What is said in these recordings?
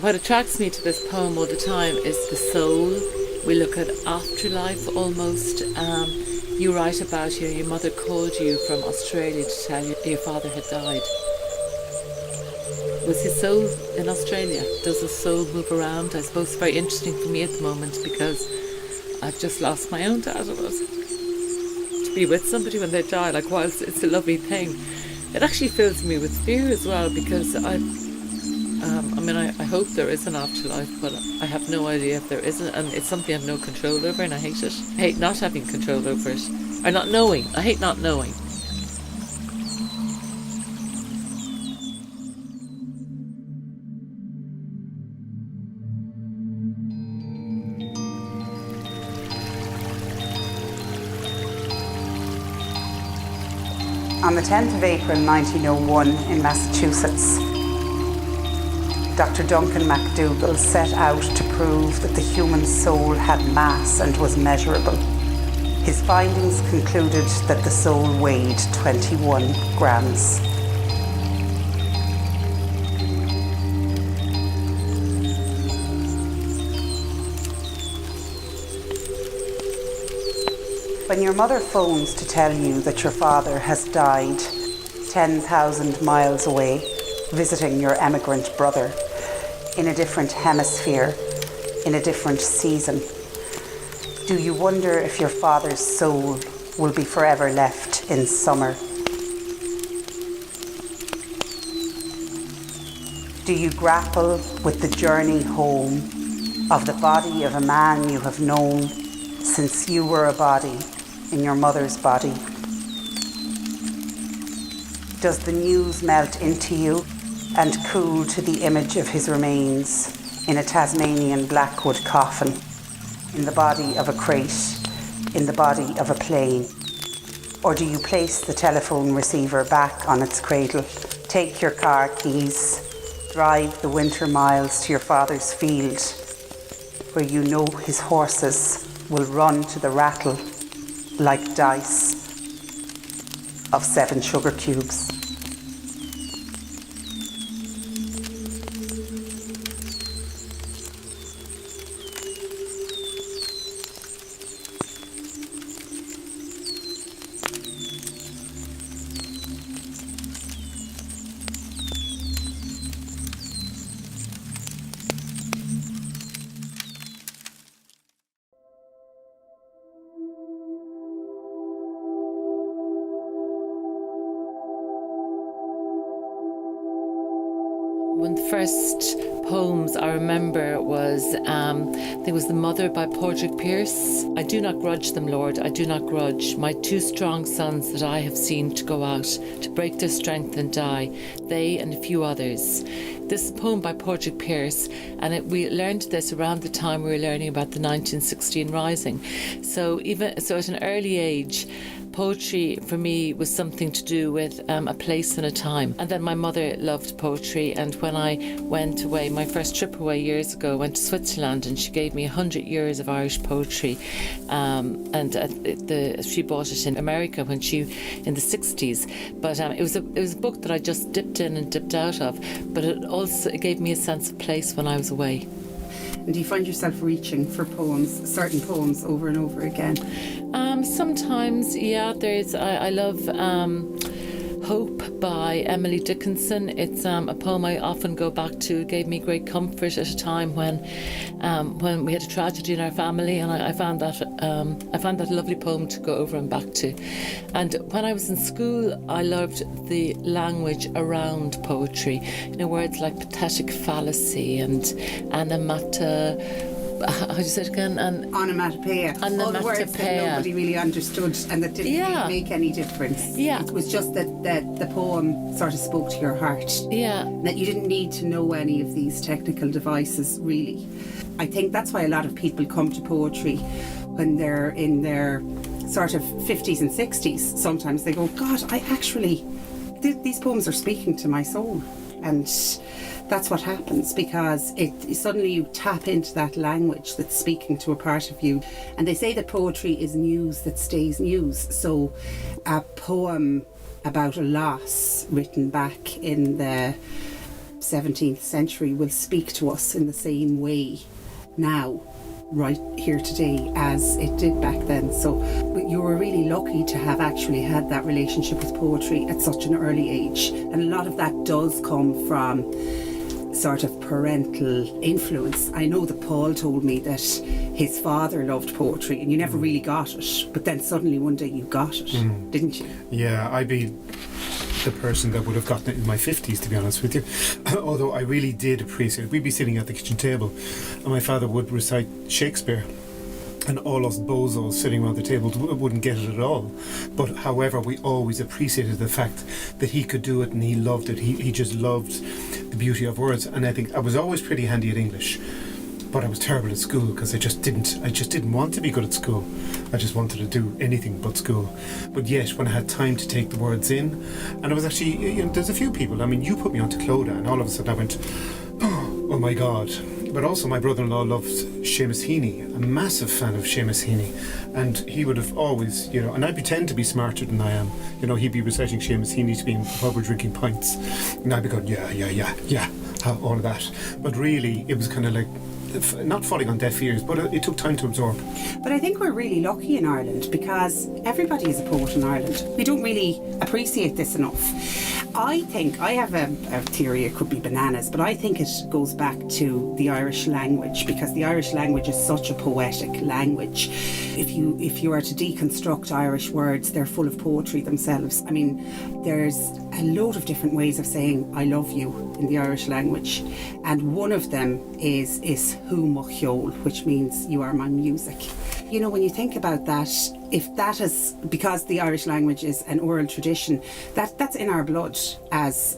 What attracts me to this poem all the time is the soul. We look at afterlife almost. You write about your mother called you from Australia to tell you your father had died. Was his soul in Australia? Does his soul move around? I suppose it's very interesting for me at the moment because I've just lost my own dad. To be with somebody when they die, like, whilst it's a lovely thing, it actually fills me with fear as well, because I hope there is an afterlife, but I have no idea if there isn't, and it's something I have no control over, and I hate it. I hate not having control over it, or not knowing. I hate not knowing. On the 10th of April 1901 in Massachusetts, Dr. Duncan MacDougall set out to prove that the human soul had mass and was measurable. His findings concluded that the soul weighed 21 grams. When your mother phones to tell you that your father has died 10,000 miles away, visiting your emigrant brother in a different hemisphere, in a different season, do you wonder if your father's soul will be forever left in summer? Do you grapple with the journey home of the body of a man you have known since you were a body in your mother's body? Does the news melt into you and cool to the image of his remains in a Tasmanian blackwood coffin, in the body of a crate, in the body of a plane? Or do you place the telephone receiver back on its cradle, take your car keys, drive the winter miles to your father's field, where you know his horses will run to the rattle like dice of 7 sugar cubes? One of the first poems I remember was, there was The Mother by Padraig Pearse. I do not grudge them, Lord, I do not grudge my 2 strong sons that I have seen to go out, to break their strength and die, they and a few others. This is a poem by Poetry Pierce, and we learned this around the time we were learning about the 1916 Rising. So at an early age, poetry for me was something to do with a place and a time. And then my mother loved poetry, and when I went away, my first trip away years ago, I went to Switzerland, and she gave me 100 years of Irish poetry, she bought it in America in the 60s. But it was a book that I just dipped in and dipped out of, but it gave me a sense of place when I was away. And do you find yourself reaching for certain poems over and over again? Sometimes, yeah. I love Hope by Emily Dickinson. It's a poem I often go back to. It gave me great comfort at a time when we had a tragedy in our family, and I found that a lovely poem to go over and back to. And when I was in school, I loved the language around poetry. Words like pathetic fallacy and anamata. How do you say it again? Onomatopoeia. All the words that nobody really understood and that didn't really make any difference. Yeah. It was just that the poem sort of spoke to your heart. Yeah. That you didn't need to know any of these technical devices, really. I think that's why a lot of people come to poetry when they're in their sort of 50s and 60s. Sometimes they go, God, these poems are speaking to my soul. And that's what happens, because suddenly you tap into that language that's speaking to a part of you. And they say that poetry is news that stays news. So a poem about a loss written back in the 17th century will speak to us in the same way now, right here today, as it did back then. So you were really lucky to have actually had that relationship with poetry at such an early age. And a lot of that does come from sort of parental influence. I know that Paul told me that his father loved poetry and you never really got it, but then suddenly one day you got it, didn't you? Yeah, I'd be the person that would have gotten it in my 50s, to be honest with you. Although I really did appreciate it. We'd be sitting at the kitchen table and my father would recite Shakespeare, and all us bozos sitting around the table wouldn't get it at all. But however, we always appreciated the fact that he could do it and he loved it. He just loved the beauty of words. And I think I was always pretty handy at English, but I was terrible at school because I just didn't want to be good at school. I just wanted to do anything but school. But yet, when I had time to take the words in, and I was actually, there's a few people, you put me onto Clodagh, and all of a sudden I went, oh my God. But also my brother-in-law loved Seamus Heaney, a massive fan of Seamus Heaney, and he would have always, and I pretend to be smarter than I am. He'd be reciting Seamus Heaney to be in the pub or drinking pints, and I'd be going, yeah, all of that. But really, it was kind of like, not falling on deaf ears, but it took time to absorb. But I think we're really lucky in Ireland because everybody is a poet in Ireland. We don't really appreciate this enough. I think, I have a theory, it could be bananas, but I think it goes back to the Irish language, because the Irish language is such a poetic language. If you are to deconstruct Irish words, they're full of poetry themselves. There's a load of different ways of saying I love you in the Irish language, and one of them is Hu Mochiol, which means you are my music. When you think about that, if that is, because the Irish language is an oral tradition, that's in our blood as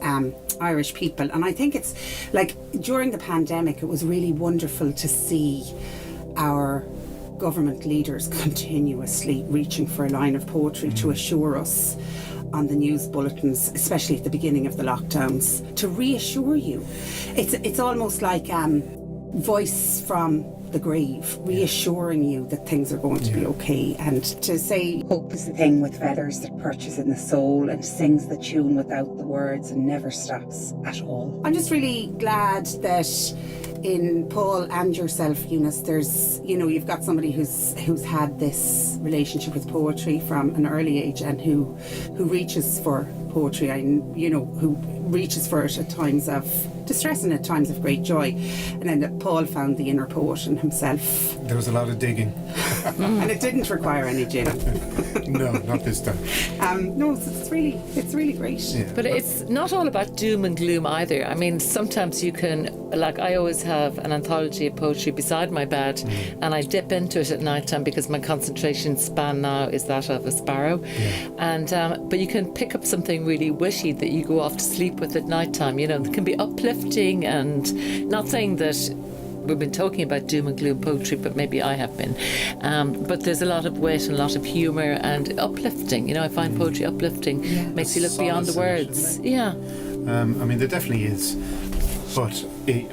Irish people. And I think it's like during the pandemic, it was really wonderful to see our government leaders continuously reaching for a line of poetry to assure us on the news bulletins, especially at the beginning of the lockdowns, to reassure you. It's almost like voice from the grave, reassuring you that things are going to be okay, and to say hope is the thing with feathers that perches in the soul and sings the tune without the words and never stops at all. I'm just really glad that in Paul and yourself, Eunice, there's, you've got somebody who's had this relationship with poetry from an early age and who reaches for poetry and, who reaches for it at times of distress and at times of great joy. And then that Paul found the inner poet in himself. There was a lot of digging. And it didn't require any gin. No, not this time. No, it's really great. Yeah. But it's not all about doom and gloom either. Sometimes you can, like I always have an anthology of poetry beside my bed and I dip into it at night time because my concentration span now is that of a sparrow. Yeah. And but you can pick up something really witty that you go off to sleep with at night time. It can be uplifting, and not saying that we've been talking about doom and gloom poetry, but maybe I have been. But there's a lot of wit and a lot of humour and uplifting. I find poetry uplifting, makes you look beyond the words. Yeah. There definitely is, but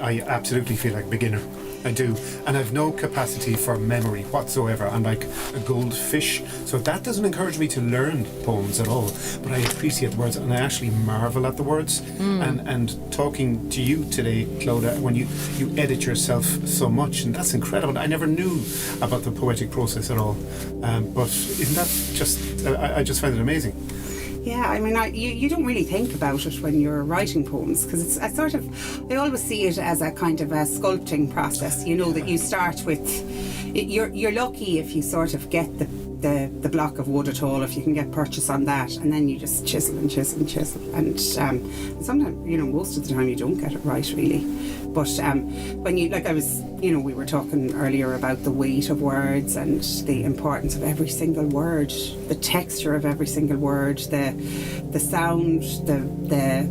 I absolutely feel like a beginner. I do, and I've no capacity for memory whatsoever. I'm like a goldfish, so that doesn't encourage me to learn poems at all, but I appreciate the words and I actually marvel at the words. And talking to you today, Clodagh, when you edit yourself so much, and that's incredible. I never knew about the poetic process at all, but isn't that just, I just find it amazing. Yeah, you don't really think about it when you're writing poems, because it's a sort of, I always see it as a kind of a sculpting process, that you start with, you're lucky if you sort of get the block of wood at all, if you can get purchase on that, and then you just chisel and chisel and chisel, and sometimes, most of the time you don't get it right really. But when you, like I was, we were talking earlier about the weight of words and the importance of every single word, the texture of every single word, the sound, the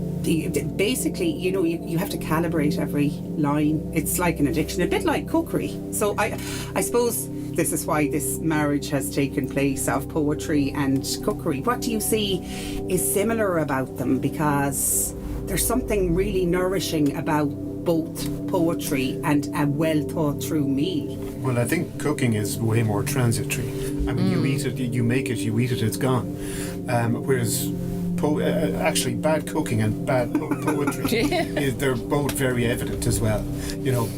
basically, you have to calibrate every line. It's like an addiction, a bit like cookery. So I suppose this is why this marriage has taken place of poetry and cookery. What do you see is similar about them? Because there's something really nourishing about both poetry and a well thought through meal. Well, I think cooking is way more transitory. You eat it, you make it, you eat it, it's gone. Whereas actually bad cooking and bad poetry, they're both very evident as well.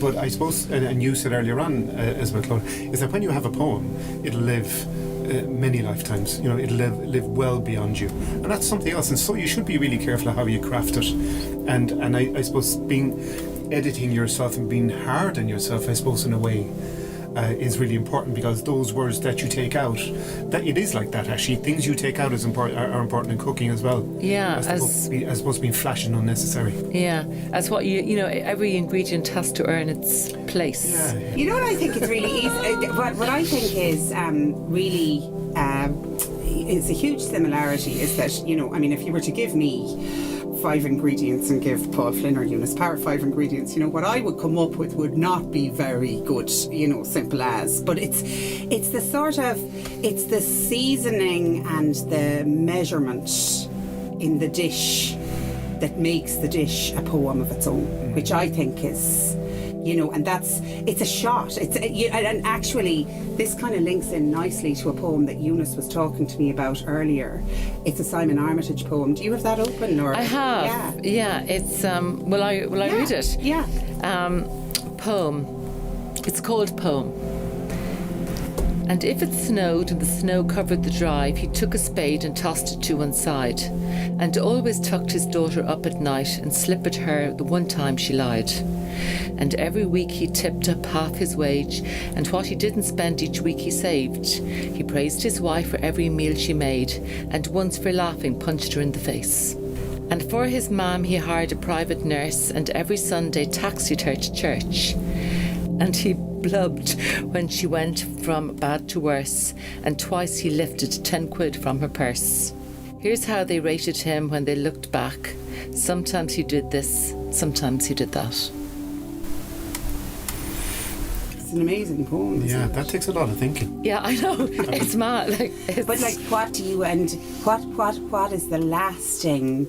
But I suppose, and you said earlier on as well, Claude, is that when you have a poem, it'll live many lifetimes. It'll live well beyond you, and that's something else. And so you should be really careful of how you craft it. And I suppose editing yourself and being hard on yourself, I suppose, in a way, is really important, because those words that you take out, that it is like that actually. Things you take out are important in cooking as well. Yeah, as opposed to being flash and unnecessary. Yeah, as what every ingredient has to earn its place. Yeah. You know what I think is really easy? What I think is really is a huge similarity is that, if you were to give me 5 ingredients and give Paul Flynn or Eunice Parr 5 ingredients, what I would come up with would not be very good, simple as. But it's the seasoning and the measurement in the dish that makes the dish a poem of its own, which I think is, and it's a shot. And actually, this kind of links in nicely to a poem that Eunice was talking to me about earlier. It's a Simon Armitage poem. Do you have that open? Or I have. Yeah. It's will I read it? Yeah. Poem. It's called Poem. And if it snowed and the snow covered the drive, he took a spade and tossed it to one side, and always tucked his daughter up at night and slippered her the one time she lied. And every week he tipped up half his wage, and what he didn't spend each week he saved. He praised his wife for every meal she made, and once for laughing punched her in the face. And for his mam he hired a private nurse, and every Sunday taxied her to church. And he blubbed when she went from bad to worse, and twice he lifted 10 quid from her purse. Here's how they rated him when they looked back. Sometimes he did this, sometimes he did that. It's an amazing poem. Yeah, that takes a lot of thinking. Yeah, I know. It's mad. But what do you what is the lasting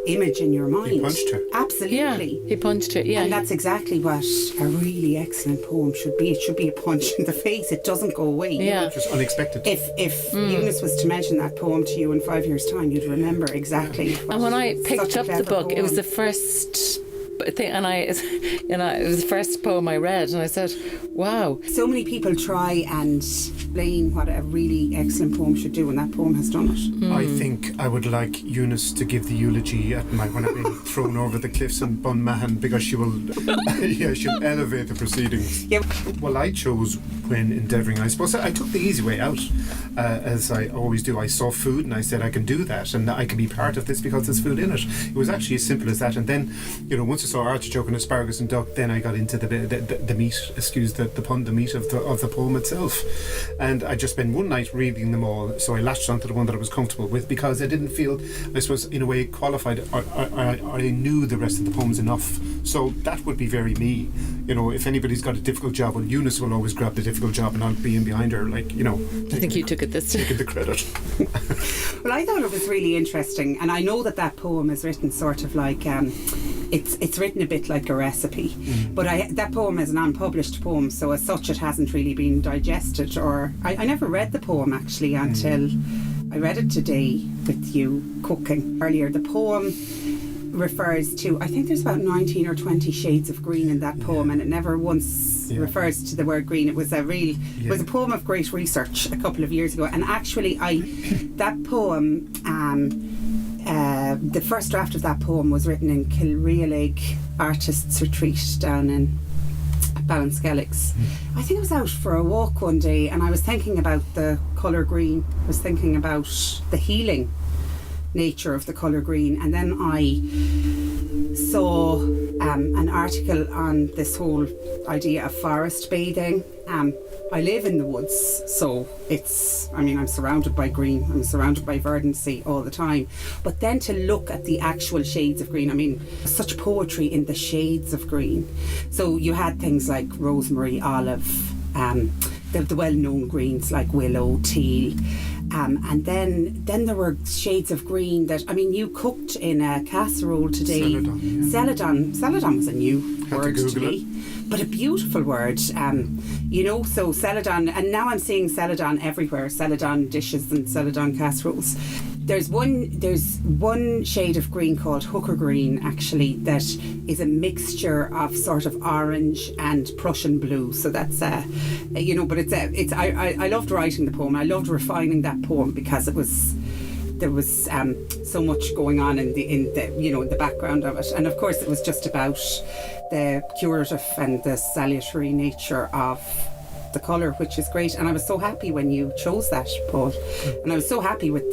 image in your mind? He punched her. Absolutely. Yeah, he punched her. Yeah, and that's exactly what a really excellent poem should be. It should be a punch in the face. It doesn't go away. Yeah, just unexpected. If Eunice was to mention that poem to you in 5 years' time, you'd remember exactly. And when I picked up the book, poem. it was the first thing, and it was the first poem I read, and I said, "Wow!" So many people try and explain what a really excellent poem should do, and that poem has done it. I think I would like Eunice to give the eulogy when I've been thrown over the cliffs in Bunmahan, because she will, she'll elevate the proceedings. Yeah. Well, I chose when endeavouring. I suppose I took the easy way out, as I always do. I saw food and I said I can do that, and I can be part of this because there's food in it. It was actually as simple as that. And then, once I saw artichoke and asparagus and duck, then I got into the meat. Excuse the pun, the meat of the poem itself. And I just spent one night reading them all, so I latched onto the one that I was comfortable with, because I didn't feel, I suppose, in a way qualified. I knew the rest of the poems enough, so that would be very me. If anybody's got a difficult job, well, Eunice will always grab the difficult job, and I'll be in behind her, I think you took it this time. Taking the credit. Well, I thought it was really interesting, and I know that poem is written sort of like it's written a bit like a recipe, but that poem is an unpublished poem, so as such it hasn't really been digested, or I never read the poem actually until I read it today with you cooking earlier. The poem refers to, I think there's about 19 or 20 shades of green in that poem, and it never once refers to the word green. It was it was a poem of great research a couple of years ago, and actually that poem the first draft of that poem was written in Kilrealig Artists Retreat down in Ballinskelligs. I think I was out for a walk one day, and I was thinking about the colour green. I was thinking about the healing nature of the colour green, and then I saw an article on this whole idea of forest bathing. I live in the woods, so I'm surrounded by green, I'm surrounded by verdancy all the time. But then to look at the actual shades of green, such poetry in the shades of green. So you had things like rosemary, olive, the well-known greens like willow, teal. And then there were shades of green that, you cooked in a casserole today. Celadon. Celadon was a new word to me. But a beautiful word, so Celadon, and now I'm seeing Celadon everywhere, Celadon dishes and Celadon casseroles. There's one shade of green called hooker green, actually, that is a mixture of sort of orange and Prussian blue. So that's but I loved writing the poem. I loved refining that poem because there was so much going on in the background of it, and of course it was just about the curative and the salutary nature of the colour, which is great. And I was so happy when you chose that, Paul, and I was so happy with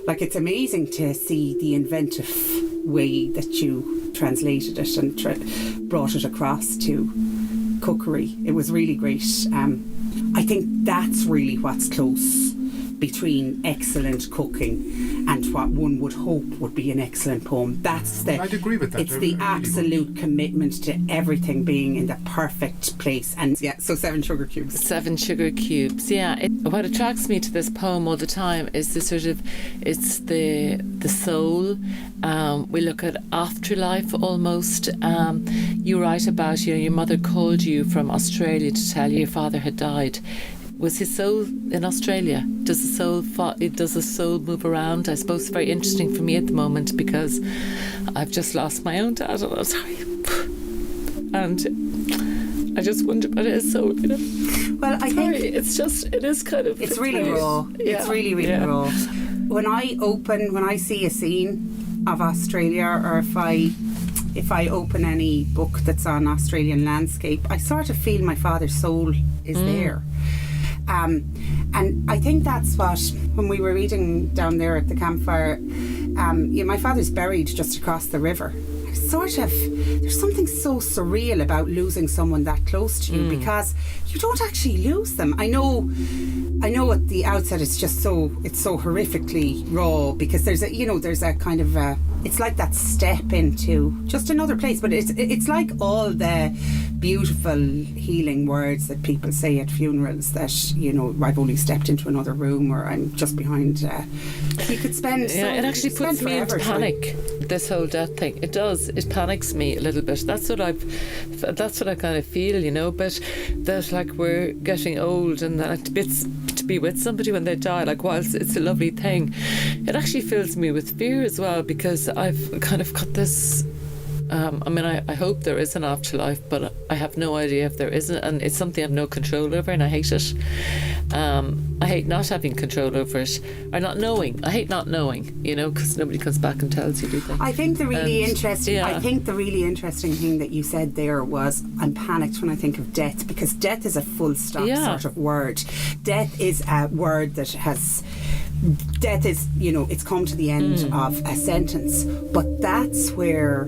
it's amazing to see the inventive way that you translated it and brought it across to cookery. It was really great. I think that's really what's close between excellent cooking and what one would hope would be an excellent poem. I'd agree with that. It's the absolute commitment to everything being in the perfect place. And so 7 sugar cubes. 7 sugar cubes. Yeah. What attracts me to this poem all the time is it's the soul. We look at afterlife almost. You write about your mother called you from Australia to tell you your father had died. Was his soul in Australia? Does the soul move around? I suppose it's very interesting for me at the moment because I've just lost my own dad, and I'm sorry. And I just wonder about his soul, Well, I think it is kind of... It's really raw. Yeah. It's really, really raw. When I see a scene of Australia, or if I open any book that's on Australian landscape, I sort of feel my father's soul is there. And I think that's what, when we were reading down there at the campfire, my father's buried just across the river. There's something so surreal about losing someone that close to you, because you don't actually lose them. I know at the outset it's so horrifically raw, because there's a kind of it's like that step into just another place, but it's like all the beautiful healing words that people say at funerals, that I've only stepped into another room, or I'm just behind. You could spend. It actually puts me into panic. This whole death thing, it does. It panics me a little bit. That's what I kind of feel, But that we're getting old, and that to be with somebody when they die, whilst it's a lovely thing, it actually fills me with fear as well, because I've kind of got this. I hope there is an afterlife, but I have no idea if there isn't, and it's something I have no control over, and I hate it. I hate not having control over it, or not knowing. I hate not knowing, because nobody comes back and tells you, do they? I think the really interesting thing that you said there was, I'm panicked when I think of death, because death is a full stop sort of word. Death is a word that has. Death is, it's come to the end of a sentence, but that's where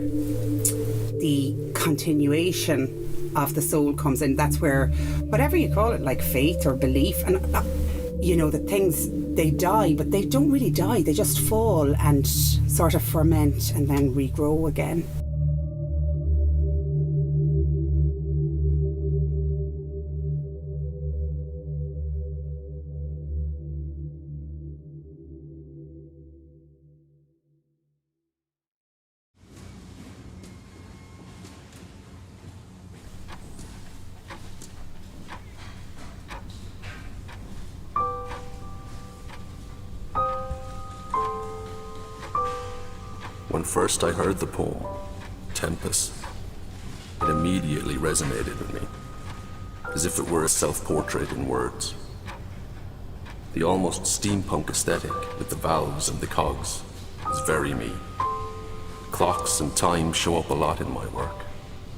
the continuation of the soul comes in. That's where, whatever you call it, like faith or belief, and the things, they die, but they don't really die. They just fall and sort of ferment and then regrow again. When first I heard the poem, Tempest, it immediately resonated with me, as if it were a self-portrait in words. The almost steampunk aesthetic with the valves and the cogs is very me. Clocks and time show up a lot in my work.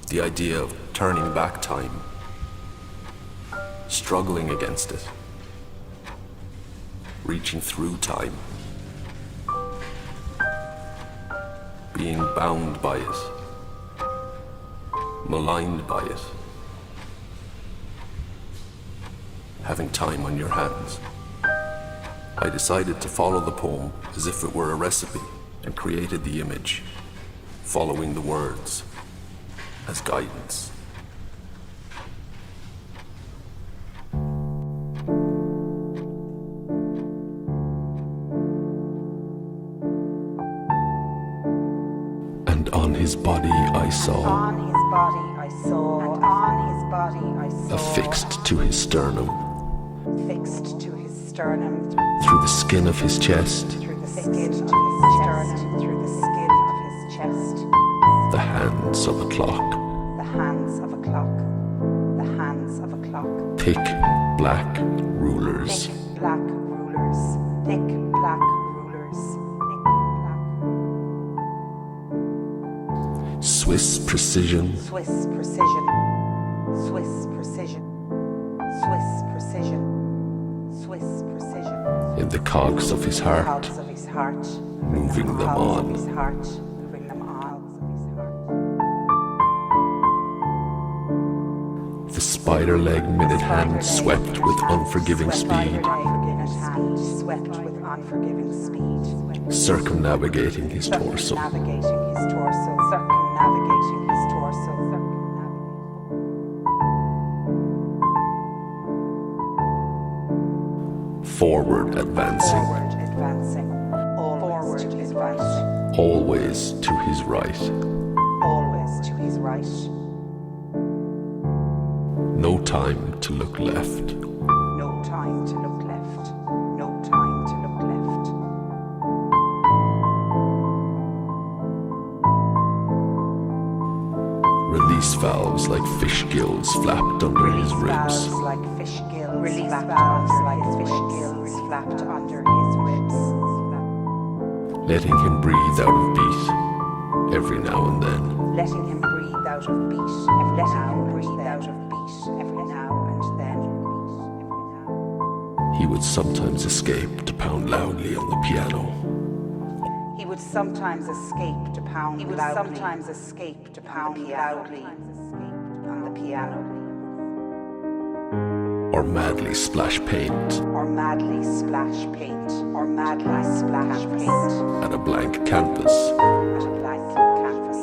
The idea of turning back time, struggling against it, reaching through time, being bound by it, maligned by it, having time on your hands. I decided to follow the poem as if it were a recipe, and created the image, following the words as guidance. On his body I saw, on his body I saw, and on his body I saw, affixed to his sternum, fixed to his sternum, through the skin of his chest, through the skin of his sternum, through the skin of his chest. The hands of a clock. The hands of a clock. The hands of a clock. Thick black rulers. Thick black rulers. Thick black rulers. Thick black. Swiss precision. Swiss precision. Swiss precision. Swiss precision. Swiss precision. In the cogs of his heart. Cogs of his heart. Moving them Cogs on. of his heart. Moving them on. The spider leg minute hand swept with unforgiving speed, Swept with unforgiving speed. circumnavigating his torso. Circumnavigating his torso. Circumnavigating his torso. Forward advancing, Forward advancing. Always to his right. always to his right. Always to his right. No time to look left. No time to look left. No time to look left. Release valves like fish gills flapped under his ribs. Valves like fish gills. Release valves like fish gills flapped under his ribs. Letting him breathe out of beat every now and then. Letting him breathe out of beat. Letting him breathe out of beat every now and then. He would sometimes escape to pound loudly on the piano. He would sometimes escape to pound loudly. He would sometimes escape to pound loudly on the piano. Or madly splash paint Or madly splash paint. Or madly splash paint at a blank canvas. at a blank canvas.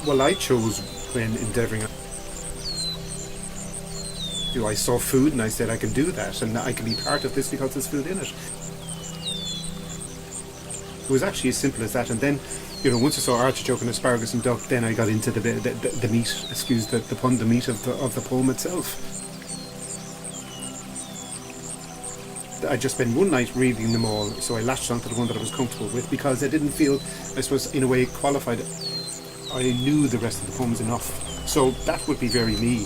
Well, I chose when endeavouring. I saw food and I said I can do that and I can be part of this because there's food in it. It was actually as simple as that. And then, once I saw artichoke and asparagus and duck, then I got into the meat, excuse the pun, the meat of the poem itself. I just spent one night reading them all, so I latched onto the one that I was comfortable with because I didn't feel, I suppose, in a way qualified. I knew the rest of the poems enough, so that would be very me.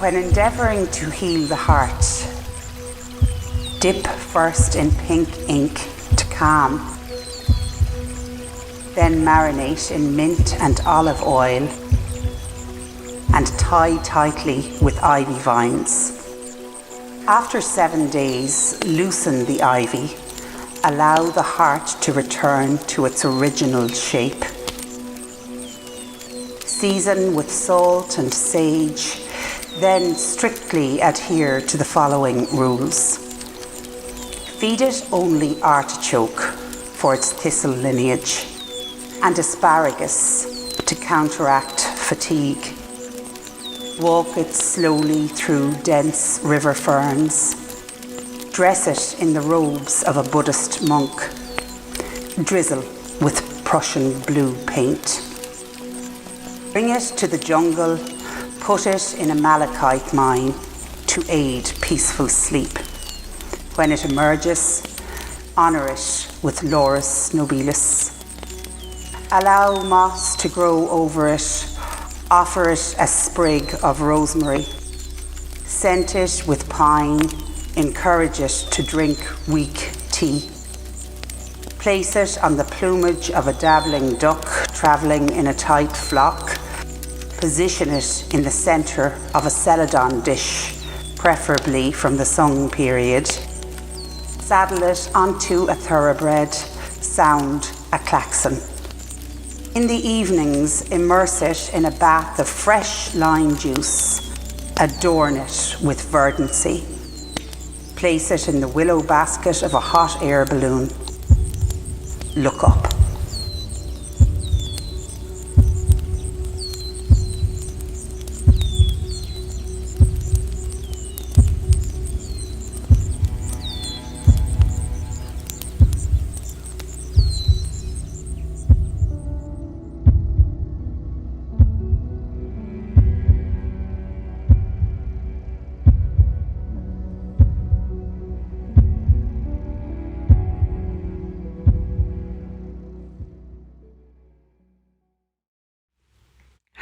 When endeavouring to heal the heart, dip first in pink ink to calm, then marinate in mint and olive oil and tie tightly with ivy vines. After 7 days, loosen the ivy, allow the heart to return to its original shape. Season with salt and sage, then strictly adhere to the following rules. Feed it only artichoke for its thistle lineage and asparagus to counteract fatigue. Walk it slowly through dense river ferns. Dress it in the robes of a Buddhist monk. Drizzle with Prussian blue paint. Bring it to the jungle, put it in a malachite mine to aid peaceful sleep. When it emerges, honour it with Laurus nobilis. Allow moss to grow over it, offer it a sprig of rosemary. Scent it with pine, encourage it to drink weak tea. Place it on the plumage of a dabbling duck travelling in a tight flock. Position it in the centre of a celadon dish, preferably from the Sung period. Saddle it onto a thoroughbred, sound a klaxon. In the evenings, immerse it in a bath of fresh lime juice. Adorn it with verdancy. Place it in the willow basket of a hot air balloon. Look up.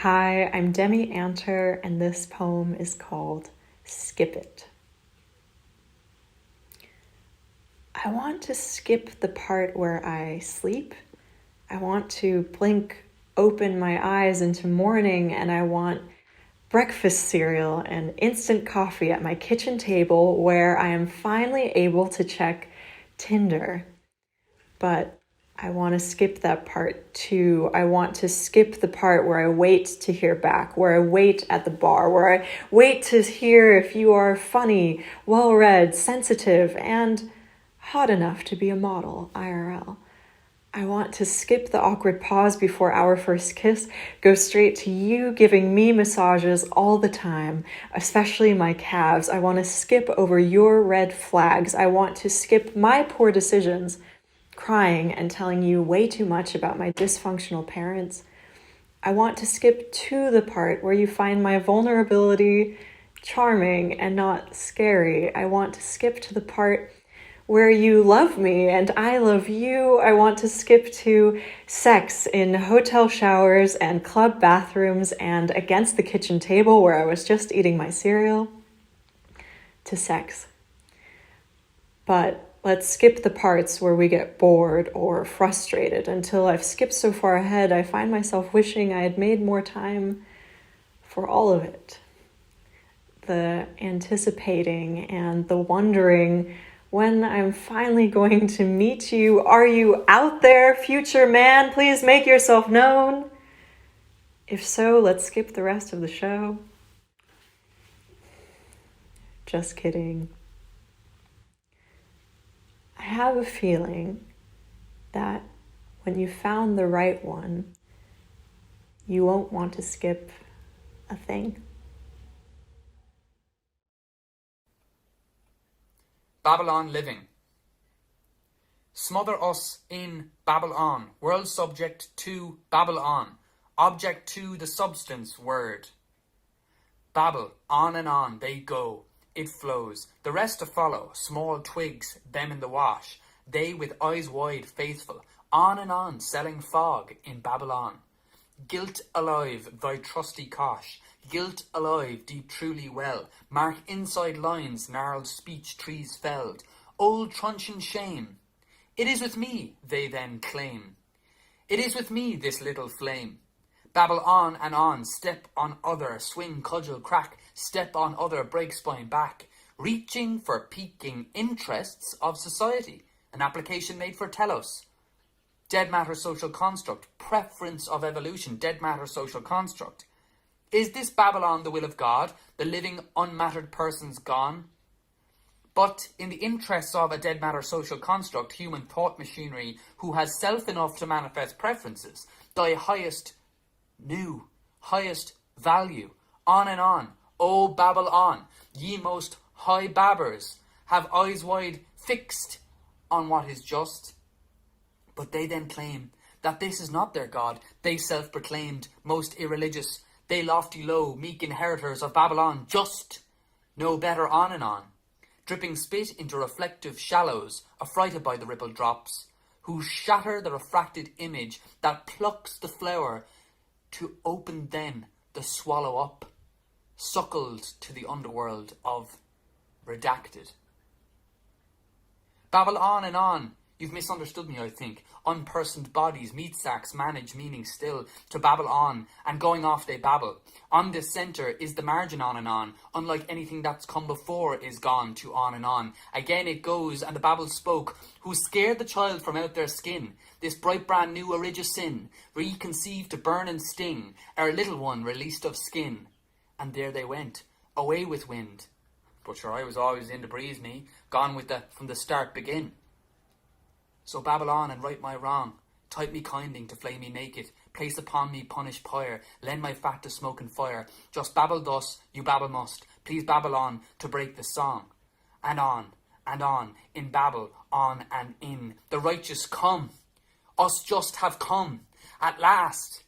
Hi, I'm Demi Anter, and this poem is called Skip It. I want to skip the part where I sleep. I want to blink open my eyes into morning, and I want breakfast cereal and instant coffee at my kitchen table where I am finally able to check Tinder. But I want to skip that part too. I want to skip the part where I wait to hear back, where I wait at the bar, where I wait to hear if you are funny, well-read, sensitive, and hot enough to be a model, IRL. I want to skip the awkward pause before our first kiss, go straight to you giving me massages all the time, especially my calves. I want to skip over your red flags. I want to skip my poor decisions, crying and telling you way too much about my dysfunctional parents. I want to skip to the part where you find my vulnerability charming and not scary. I want to skip to the part where you love me and I love you. I want to skip to sex in hotel showers and club bathrooms and against the kitchen table where I was just eating my cereal. To sex. But let's skip the parts where we get bored or frustrated until I've skipped so far ahead I find myself wishing I had made more time for all of it. The anticipating and the wondering when I'm finally going to meet you. Are you out there, future man? Please make yourself known. If so, let's skip the rest of the show. Just kidding. I have a feeling that when you found the right one, you won't want to skip a thing. Babylon living. Smother us in Babylon, world subject to Babylon, object to the substance word. Babble, on and on they go. It flows, the rest to follow, small twigs, them in the wash, they with eyes wide faithful, on and on, selling fog in Babylon. Guilt alive, thy trusty cosh, guilt alive, deep truly well, mark inside lines, gnarled speech trees felled, old truncheon shame. It is with me, they then claim. It is with me, this little flame. Babble on and on, step on other, swing, cudgel, crack, step on other, break spine back, reaching for peaking interests of society, an application made for telos. Dead matter social construct, preference of evolution, dead matter social construct. Is this Babylon the will of God, the living unmattered persons gone? But in the interests of a dead matter social construct, human thought machinery, who has self enough to manifest preferences, thy highest new, highest value, on and on, O babble on, ye most high babbers, have eyes wide fixed on what is just. But they then claim that this is not their God, they self-proclaimed most irreligious, they lofty low, meek inheritors of Babylon, just, no better on and on. dripping spit into reflective shallows, affrighted by the rippled drops, who shatter the refracted image that plucks the flower to open then the swallow up, suckled to the underworld of redacted. Babble on and on. You've misunderstood me, I think. Unpersoned bodies, meat sacks, manage meaning still. To babble on, and going off they babble. On this centre is the margin on and on. Unlike anything that's come before is gone to on and on. Again it goes, and the babble spoke, who scared the child from out their skin. This bright brand new original sin, reconceived to burn and sting, our little one released of skin. And there they went, away with wind. But sure, I was always in the breeze, me, gone with the from the start begin. So babble on and right my wrong, type me kinding to flay me naked, place upon me punish pyre, lend my fat to smoke and fire. Just babble thus, you babble must, please babble on to break the song. And on, in babble, on and in, the righteous come, us just have come, at last,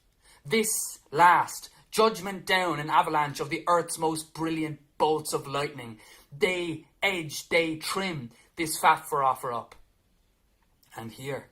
this last, judgment down an avalanche of the earth's most brilliant bolts of lightning. They edge, they trim this fat for offer up. And here,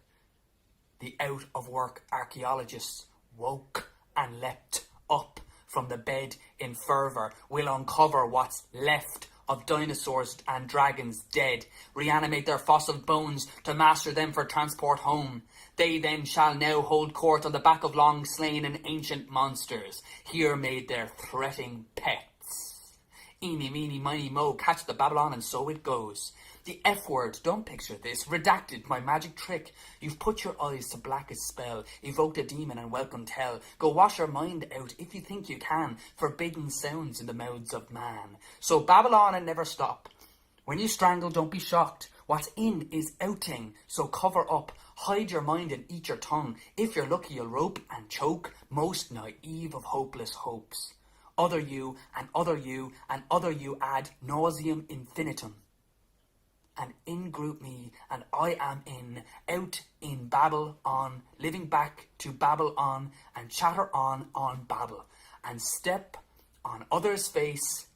the out-of-work archaeologists woke and leapt up from the bed in fervour, will uncover what's left of dinosaurs and dragons dead, reanimate their fossil bones to master them for transport home. They then shall now hold court on the back of long slain and ancient monsters, here made their threatening pets. Eeny, meeny, miny, mo, catch the Babylon, and so it goes. The F word, don't picture this, redacted, my magic trick. You've put your eyes to blackest spell, evoked a demon and welcomed hell. Go wash your mind out if you think you can, forbidden sounds in the mouths of man. So babble on and never stop. When you strangle, don't be shocked. What's in is outing, so cover up. Hide your mind and eat your tongue. If you're lucky, you'll rope and choke, most naive of hopeless hopes. Other you, and other you, and other you ad nauseam infinitum. And in group me, and I am in, out in babble on, living back to babble on, and chatter on babble, and step on others' face,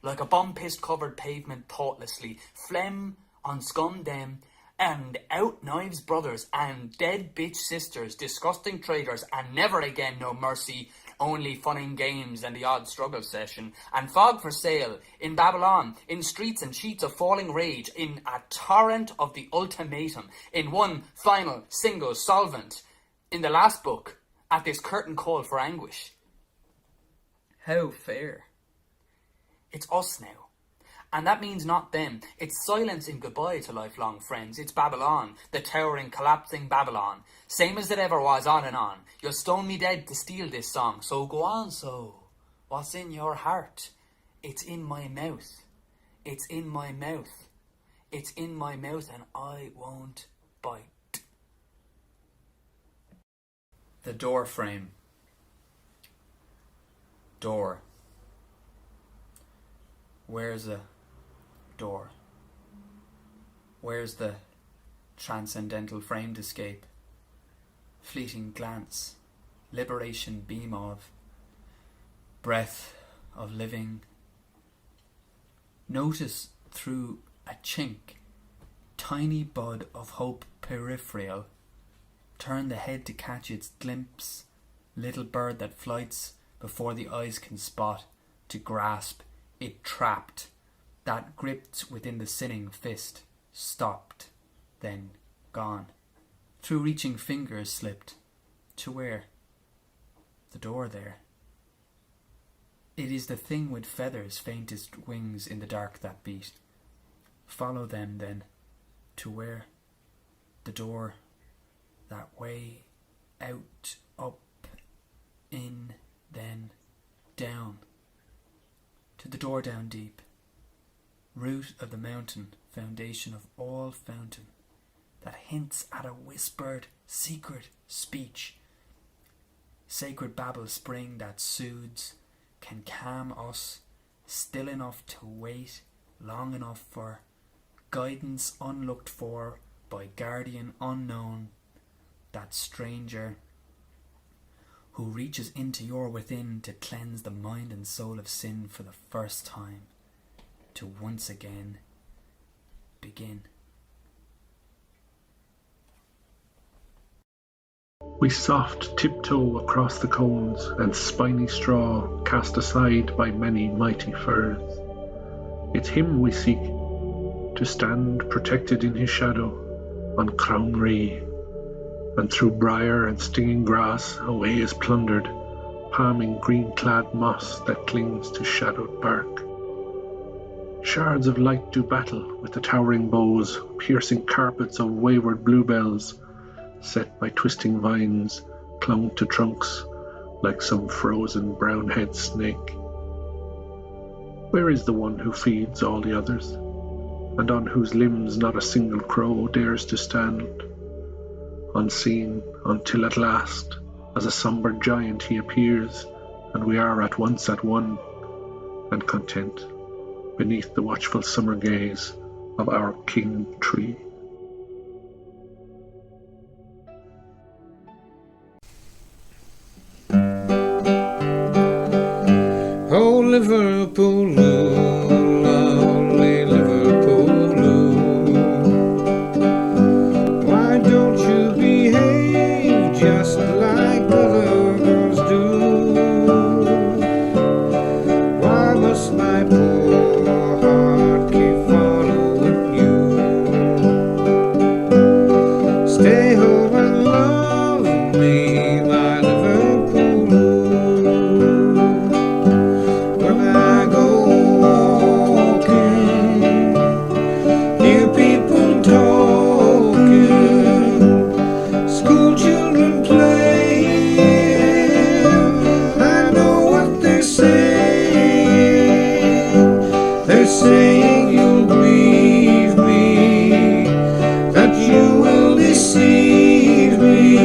like a bomb-pissed covered pavement thoughtlessly, phlegm on scum them, and out knives brothers, and dead bitch sisters, disgusting traitors, and never again no mercy, only fun and games and the odd struggle session, and fog for sale, in Babylon, in streets and sheets of falling rage, in a torrent of the ultimatum, in one final single solvent, in the last book, at this curtain call for anguish. How fair. It's us now. And that means not them. It's silence in goodbye to lifelong friends. It's Babylon, the towering, collapsing Babylon. Same as it ever was, on and on. You'll stone me dead to steal this song. So go on, so. What's in your heart? It's in my mouth. It's in my mouth. It's in my mouth and I won't bite. The door frame. Door. Where's the door? Where's the transcendental framed escape? Fleeting glance, liberation beam of, breath of living. Notice through a chink, tiny bud of hope peripheral. Turn the head to catch its glimpse, little bird that flights before the eyes can spot, to grasp, it trapped, that gripped within the sinning fist, stopped, then gone. Through reaching fingers slipped. To where? The door there. It is the thing with feathers, faintest wings in the dark that beat. Follow them then. To where? The door. That way. Out, up, in, then, down. To the door down deep. Root of the mountain, foundation of all fountain, that hints at a whispered, secret speech. Sacred babble spring that soothes, can calm us, still enough to wait, long enough for guidance unlooked for by guardian unknown, that stranger who reaches into your within to cleanse the mind and soul of sin for the first time, to once again begin. We soft tiptoe across the cones and spiny straw cast aside by many mighty firs. It's him we seek, to stand protected in his shadow on Crown Ree, and through briar and stinging grass a way is plundered, palming green-clad moss that clings to shadowed bark. Shards of light do battle with the towering boughs, piercing carpets of wayward bluebells, set by twisting vines, clung to trunks like some frozen brown-head snake. Where is the one who feeds all the others, and on whose limbs not a single crow dares to stand, unseen, until at last, as a sombre giant he appears, and we are at once at one, and content, beneath the watchful summer gaze of our king tree. Oh, Liverpool, lovely Liverpool, why don't you behave just like other girls do? Why must my poor heart keep following you? Stay home and love me, my Liverpool. When I go walking, hear people talking, school children playing. I know what they're saying. They're saying you'll grieve me, that you will deceive me.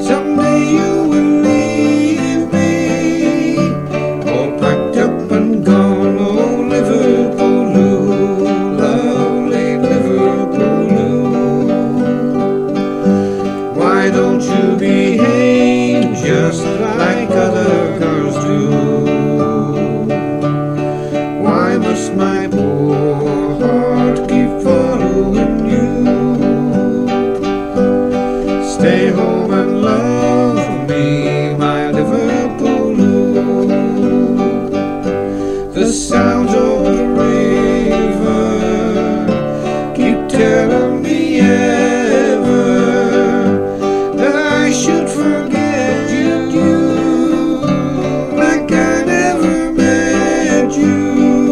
Someday you will leave me, all packed up and gone. Oh, Liverpool, lovely Liverpool, why don't you behave just like other girls do? Why must my poor heart keep following you? Stay home and love me, my Liverpool. The sounds of the river keep telling me ever that I should forget you, like I never met you.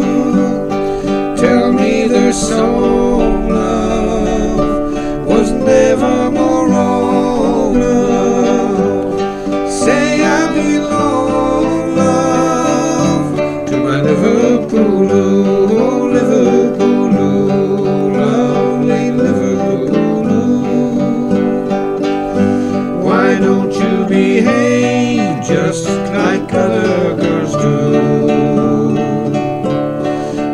Tell me their song, love, was never more wrong, love. Say I belong, love, to my Liverpool, oh, Liverpool, lovely Liverpool. Why don't you behave just like other girls do?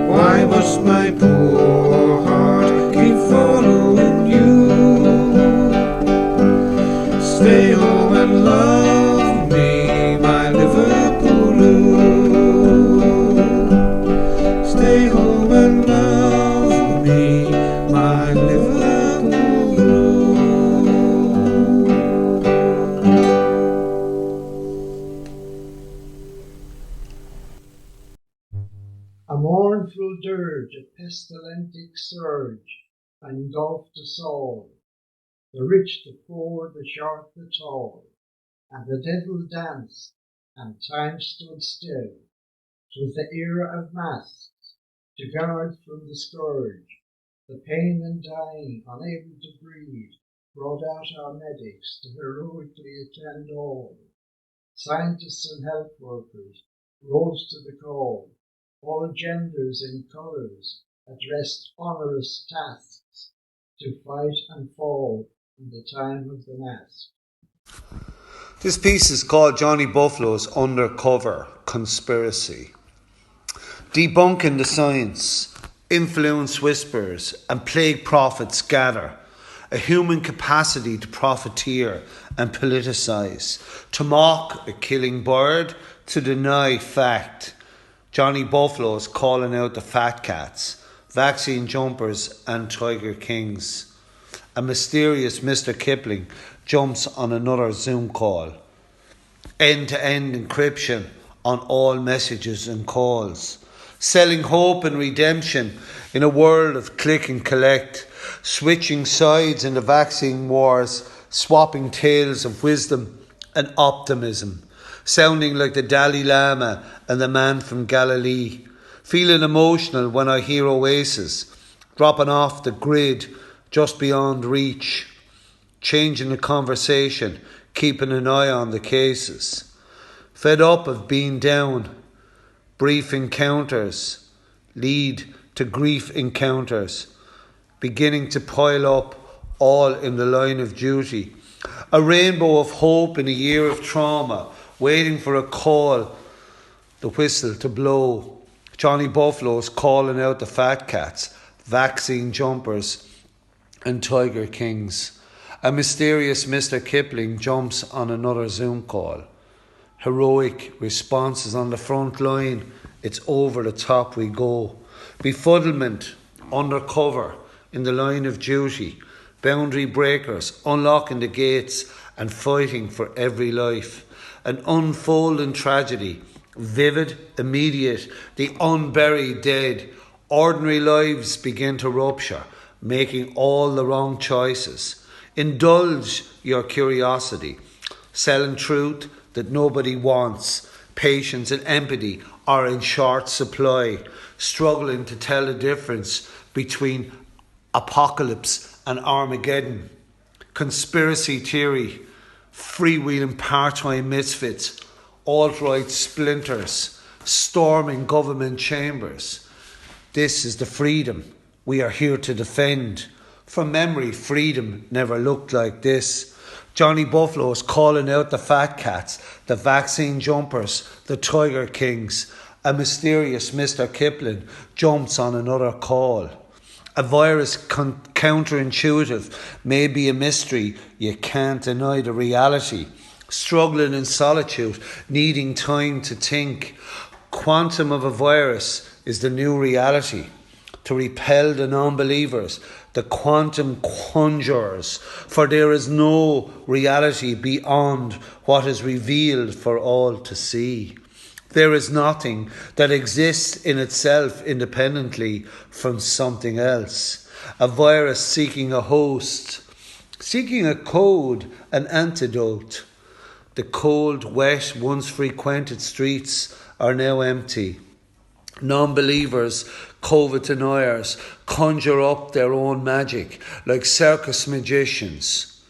Why must my poor heart keep following you? Stay home and love me, my Liverpool. Stay home and love me, my Liverpool. A mournful dirge, a pestilentic surge, engulfed us all, the rich, the poor, the short, the tall, and the devil danced, and time stood still. 'Twas the era of masks, to guard from the scourge, the pain and dying, unable to breathe, brought out our medics to heroically attend all. Scientists and health workers rose to the call. All genders and colours addressed onerous tasks to fight and fall in the time of the mask. This piece is called Johnny Buffalo's Undercover Conspiracy. Debunking the science, influence whispers, and plague prophets gather. A human capacity to profiteer and politicise, to mock a killing bird, to deny fact. Johnny Buffalo's calling out the fat cats, vaccine jumpers and Tiger Kings. A mysterious Mr. Kipling jumps on another Zoom call. End-to-end encryption on all messages and calls. Selling hope and redemption in a world of click and collect. Switching sides in the vaccine wars, swapping tales of wisdom and optimism. Sounding like the Dalai Lama and the man from Galilee. Feeling emotional when I hear Oasis dropping off the grid just beyond reach. Changing the conversation, keeping an eye on the cases. Fed up of being down, brief encounters lead to grief encounters, beginning to pile up all in the line of duty. A rainbow of hope in a year of trauma, waiting for a call, the whistle to blow. Johnny Buffalo's calling out the fat cats, vaccine jumpers and Tiger Kings. A mysterious Mr. Kipling jumps on another Zoom call. Heroic responses on the front line. It's over the top we go. Befuddlement, undercover, in the line of duty. Boundary breakers, unlocking the gates and fighting for every life. An unfolding tragedy, vivid, immediate, the unburied dead. Ordinary lives begin to rupture, making all the wrong choices. Indulge your curiosity. Selling truth that nobody wants. Patience and empathy are in short supply. Struggling to tell the difference between apocalypse and Armageddon. Conspiracy theory. Freewheeling part-time misfits. Alt-right splinters. Storming government chambers. This is the freedom we are here to defend. From memory, freedom never looked like this. Johnny Buffalo is calling out the fat cats, the vaccine jumpers, the Tiger Kings. A mysterious Mr. Kipling jumps on another call. A virus counterintuitive may be a mystery. You can't deny the reality. Struggling in solitude, needing time to think. Quantum of a virus is the new reality. To repel the non-believers, the quantum conjurers, for there is no reality beyond what is revealed for all to see. There is nothing that exists in itself independently from something else. A virus seeking a host, seeking a code, an antidote. The cold, wet, once frequented streets are now empty. Non-believers, COVID deniers, conjure up their own magic like circus magicians.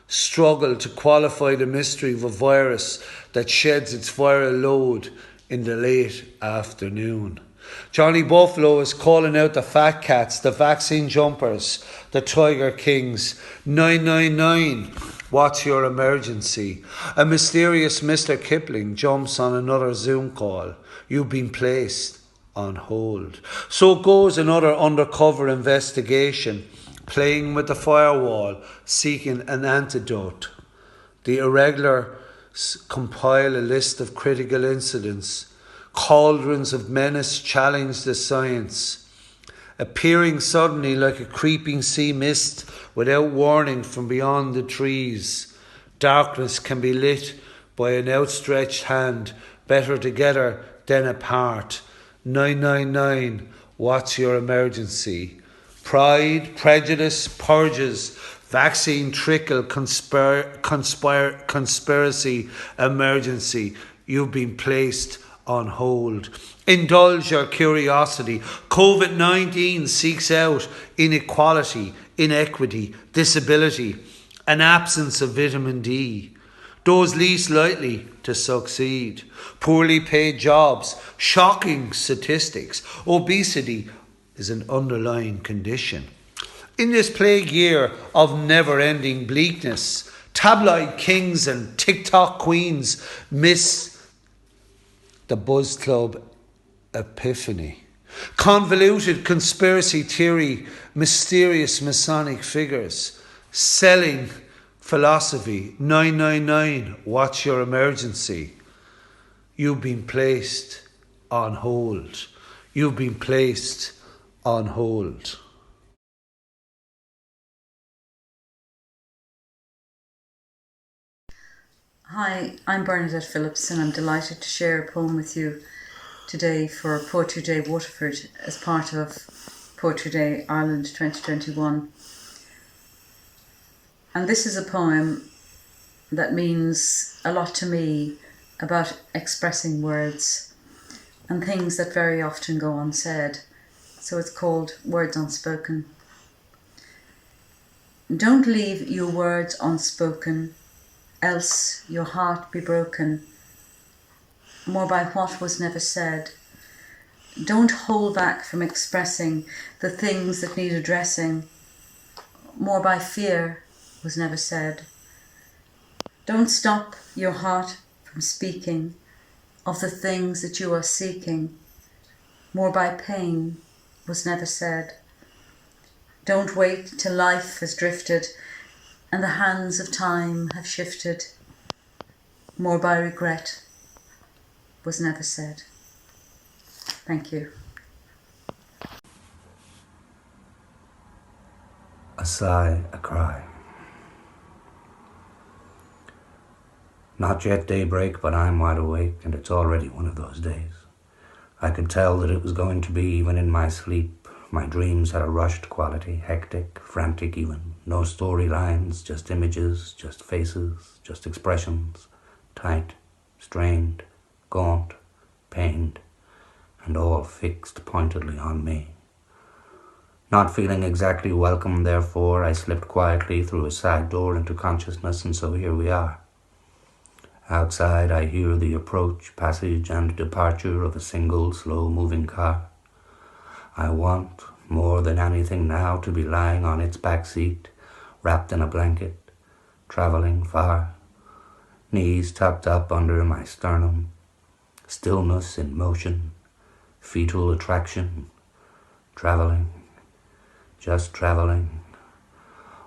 Struggle to qualify the mystery of a virus that sheds its viral load in the late afternoon. Johnny Buffalo is calling out the fat cats, the vaccine jumpers, the Tiger Kings. 999, what's your emergency? A mysterious Mr. Kipling jumps on another Zoom call. You've been placed on hold. So goes another undercover investigation, playing with the firewall, seeking an antidote. The irregulars compile a list of critical incidents. Cauldrons of menace challenge the science. Appearing suddenly like a creeping sea mist without warning from beyond the trees. Darkness can be lit by an outstretched hand, better together than apart. 999, what's your emergency? Pride, prejudice, purges, vaccine trickle, conspiracy, emergency. You've been placed on hold. Indulge your curiosity. COVID-19 seeks out inequality, inequity, disability, an absence of vitamin D. Those least likely to succeed. Poorly paid jobs, shocking statistics. Obesity is an underlying condition. In this plague year of never-ending bleakness, tabloid kings and TikTok queens miss the Buzz Club epiphany. Convoluted conspiracy theory, mysterious Masonic figures, selling philosophy. 999, what's your emergency? You've been placed on hold. You've been placed on hold. Hi, I'm Bernadette Phillips and I'm delighted to share a poem with you today for Poetry Day Waterford as part of Poetry Day Ireland 2021. And this is a poem that means a lot to me about expressing words and things that very often go unsaid. So it's called Words Unspoken. Don't leave your words unspoken, else your heart be broken, more by what was never said. Don't hold back from expressing the things that need addressing, more by fear was never said. Don't stop your heart from speaking of the things that you are seeking, more by pain was never said. Don't wait till life has drifted and the hands of time have shifted, more by regret was never said. Thank you. A sigh, a cry. Not yet daybreak, but I'm wide awake, and it's already one of those days. I could tell that it was going to be even in my sleep. My dreams had a rushed quality, hectic, frantic even. No storylines, just images, just faces, just expressions. Tight, strained, gaunt, pained, and all fixed pointedly on me. Not feeling exactly welcome, therefore, I slipped quietly through a side door into consciousness, and so here we are. Outside I hear the approach, passage, and departure of a single, slow-moving car. I want, more than anything now, to be lying on its back seat, wrapped in a blanket, travelling far, knees tucked up under my sternum, stillness in motion, fetal attraction, travelling, just travelling,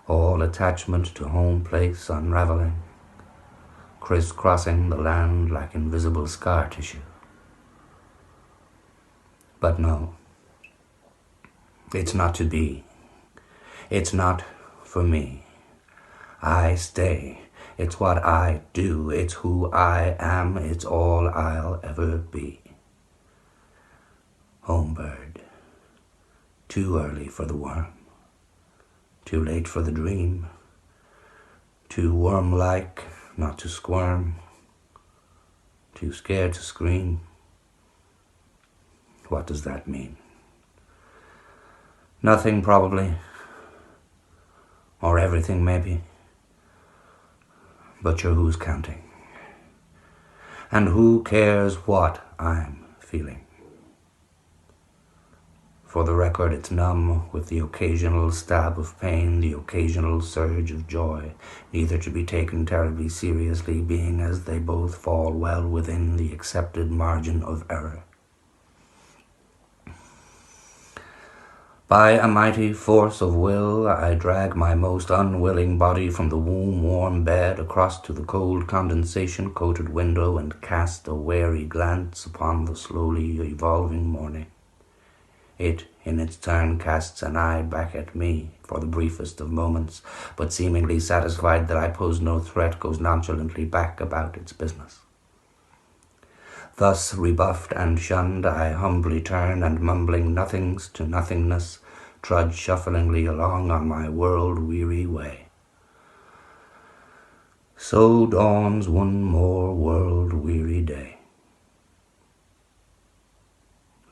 all attachment to home place unravelling, crisscrossing the land like invisible scar tissue. But no, it's not to be. It's not for me. I stay. It's what I do. It's who I am. It's all I'll ever be. Home bird. Too early for the worm. Too late for the dream. Too worm-like not to squirm. Too scared to scream. What does that mean? Nothing, probably. Or everything, maybe. But sure, who's counting? And who cares what I'm feeling? For the record, it's numb, with the occasional stab of pain, the occasional surge of joy, neither to be taken terribly seriously, being as they both fall well within the accepted margin of error. By a mighty force of will, I drag my most unwilling body from the womb-warm bed across to the cold condensation-coated window and cast a wary glance upon the slowly evolving morning. It, in its turn, casts an eye back at me for the briefest of moments, but seemingly satisfied that I pose no threat, goes nonchalantly back about its business. Thus rebuffed and shunned, I humbly turn, and mumbling nothings to nothingness, trudge shufflingly along on my world-weary way. So dawns one more world-weary day,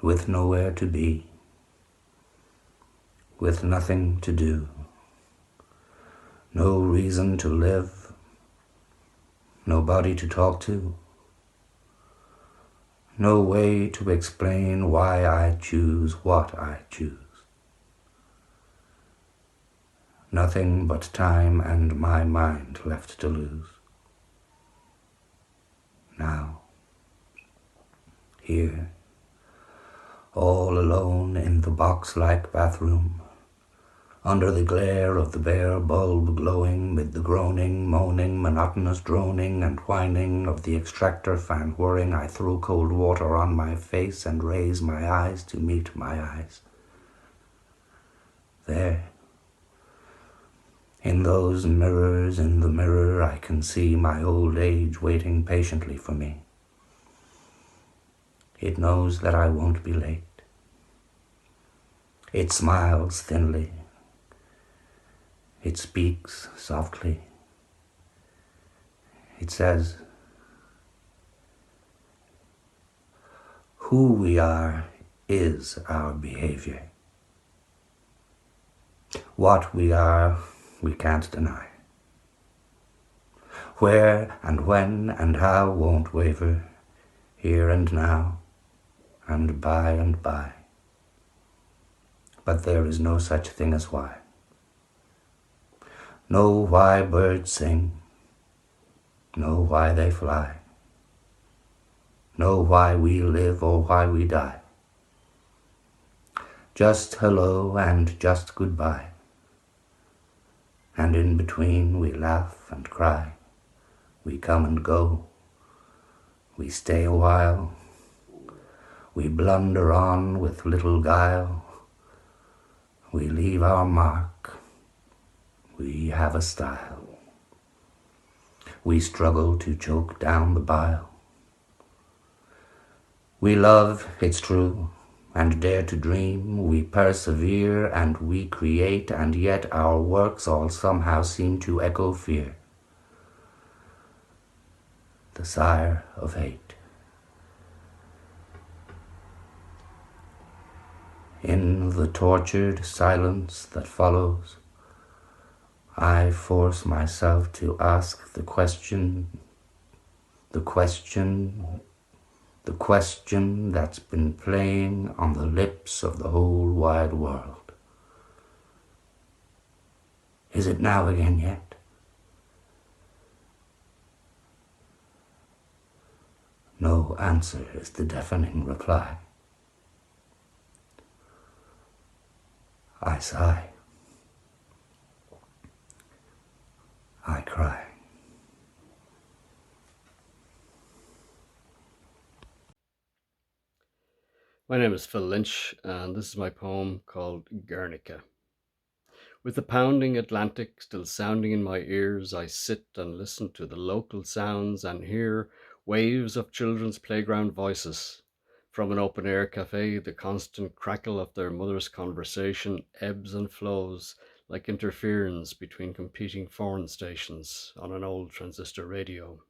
with nowhere to be, with nothing to do, no reason to live, nobody to talk to, no way to explain why I choose what I choose. Nothing but time and my mind left to lose. Now, here, all alone in the box-like bathroom, under the glare of the bare bulb glowing mid the groaning, moaning, monotonous droning and whining of the extractor fan whirring, I throw cold water on my face and raise my eyes to meet my eyes. there. In those mirrors in the mirror I can see my old age waiting patiently for me. It knows that I won't be late. It smiles thinly. It speaks softly. It says, who we are is our behavior. What we are, we can't deny. Where and when and how won't waver, here and now, and by and by. But there is no such thing as why. Know why birds sing, know why they fly, know why we live or why we die. Just hello and just goodbye. And in between we laugh and cry. We come and go. We stay a while. We blunder on with little guile. We leave our mark. We have a style. We struggle to choke down the bile. We love, it's true, and dare to dream. We persevere and we create, and yet our works all somehow seem to echo fear. The sire of hate. In the tortured silence that follows, I force myself to ask the question that's been playing on the lips of the whole wide world. Is it now again yet? No answer is the deafening reply. I sigh. I cry. My name is Phil Lynch, and this is my poem called Guernica. With the pounding Atlantic still sounding in my ears, I sit and listen to the local sounds and hear waves of children's playground voices. From an open-air cafe, the constant crackle of their mother's conversation ebbs and flows like interference between competing foreign stations on an old transistor radio.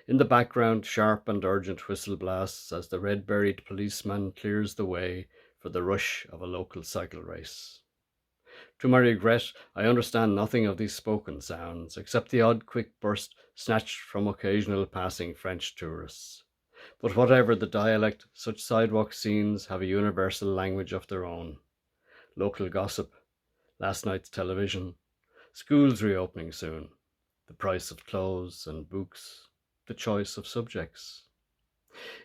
In the background, sharp and urgent whistle blasts as the red-berried policeman clears the way for the rush of a local cycle race. To my regret, I understand nothing of these spoken sounds, except the odd quick burst snatched from occasional passing French tourists. But whatever the dialect, such sidewalk scenes have a universal language of their own. Local gossip, last night's television, schools reopening soon, the price of clothes and books, the choice of subjects.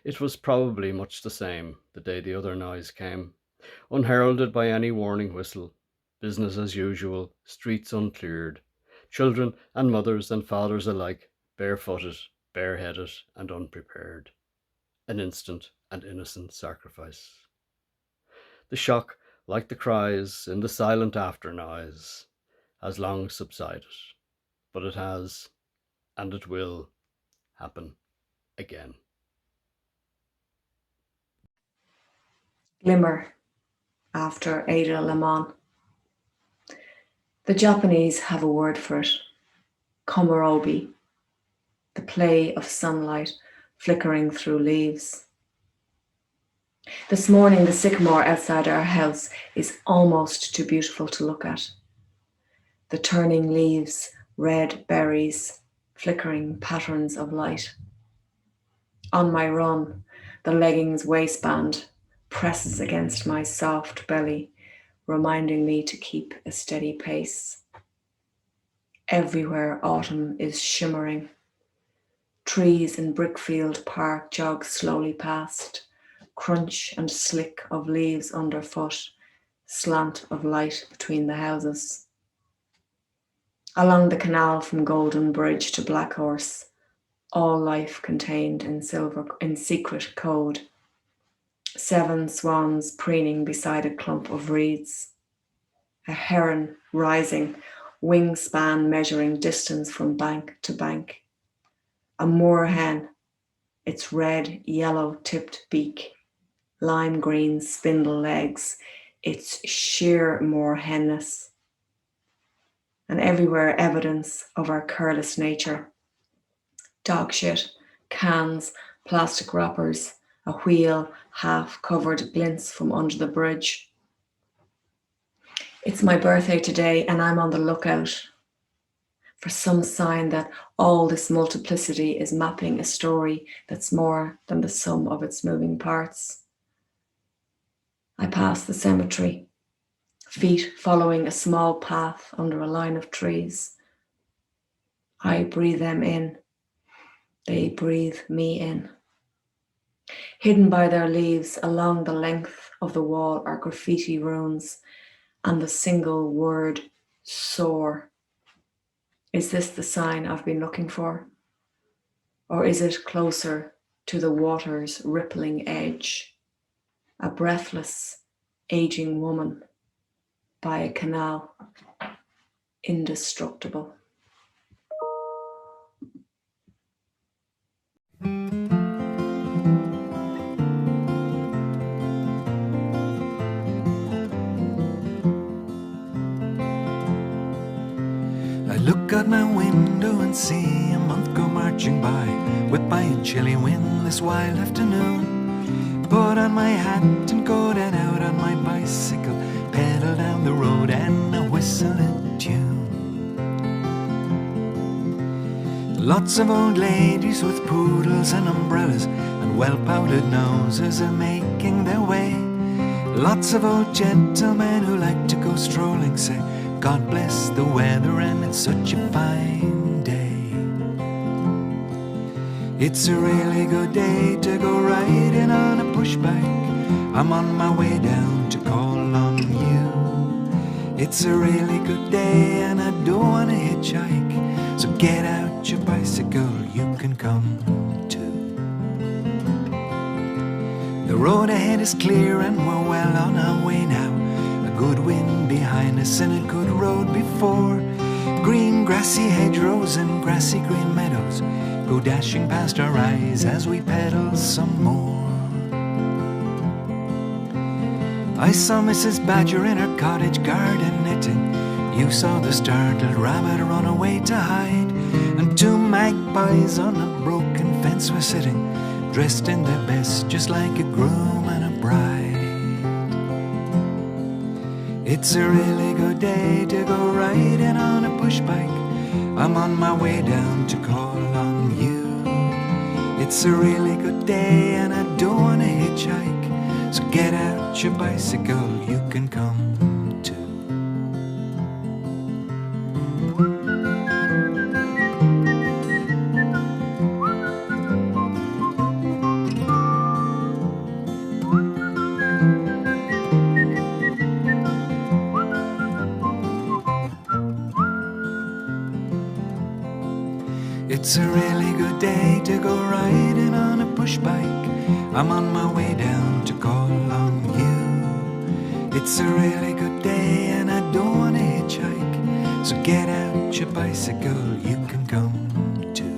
It was probably much the same the day the other noise came, unheralded by any warning whistle, business as usual, streets uncleared, children and mothers and fathers alike, barefooted, bareheaded and unprepared. An instant and innocent sacrifice. The shock, like the cries in the silent after noise, has long subsided, but it has, and it will, happen again. Glimmer after Ada Lemon. The Japanese have a word for it, komarobi, the play of sunlight flickering through leaves. This morning, the sycamore outside our house is almost too beautiful to look at. The turning leaves, red berries, flickering patterns of light. On my run, the leggings waistband presses against my soft belly, reminding me to keep a steady pace. Everywhere autumn is shimmering. Trees in Brickfield Park jog slowly past, crunch and slick of leaves underfoot, slant of light between the houses. Along the canal from Golden Bridge to Black Horse, all life contained in secret code. 7 swans preening beside a clump of reeds. a heron rising, wingspan measuring distance from bank to bank. A moorhen, its red, yellow-tipped beak, lime green spindle legs, its sheer moorhenness, and everywhere evidence of our careless nature. Dog shit, cans, plastic wrappers, a wheel half-covered glints from under the bridge. It's my birthday today and I'm on the lookout for some sign that all this multiplicity is mapping a story that's more than the sum of its moving parts. I pass the cemetery, feet following a small path under a line of trees. I breathe them in. They breathe me in. Hidden by their leaves along the length of the wall are graffiti runes and the single word, soar. Is this the sign I've been looking for? Or is it closer to the water's rippling edge? A breathless, aging woman by a canal, indestructible. I look out my window and see a month go marching by, whipped by a chilly wind this wild afternoon. Put on my hat and go down out on my bicycle, pedal down the road and I whistle a tune. Lots of old ladies with poodles and umbrellas and well-powdered noses are making their way. Lots of old gentlemen who like to go strolling say, God bless the weather and it's such a fine day. It's a really good day to go riding on a push bike. I'm on my way down to call on you. It's a really good day and I don't want to hitchhike, so get out your bicycle, you can come too. The road ahead is clear and we're well on our way now. A good wind behind us and a good road before. Green grassy hedgerows and grassy green meadows go dashing past our eyes as we pedal some more. I saw Mrs. Badger in her cottage garden knitting. You saw the startled rabbit run away to hide. And two magpies on a broken fence were sitting, dressed in their best, just like a groom and a bride. It's a really good day to go riding on a push bike. I'm on my way down to call on you. It's a really good day and I don't want to hitchhike, so get out your bicycle, you can come too. It's a really good day to go riding on a push bike. I'm on my way down to call on you. It's a really good day and I don't want to hitchhike, so get out your bicycle, you can come too.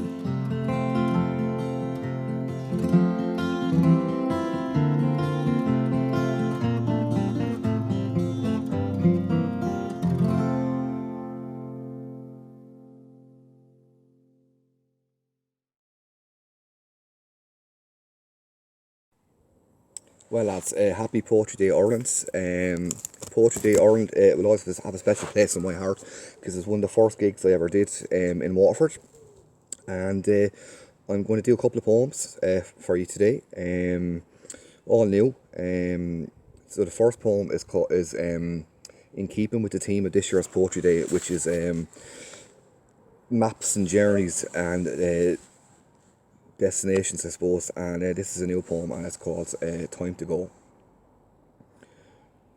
Well, lads, happy Poetry Day Ireland. Poetry Day Ireland will always have a special place in my heart because it's one of the first gigs I ever did in Waterford. And I'm going to do a couple of poems for you today, all new. So the first poem is in keeping with the theme of this year's Poetry Day, which is maps and journeys and destinations, I suppose, and this is a new poem and it's called Time to Go.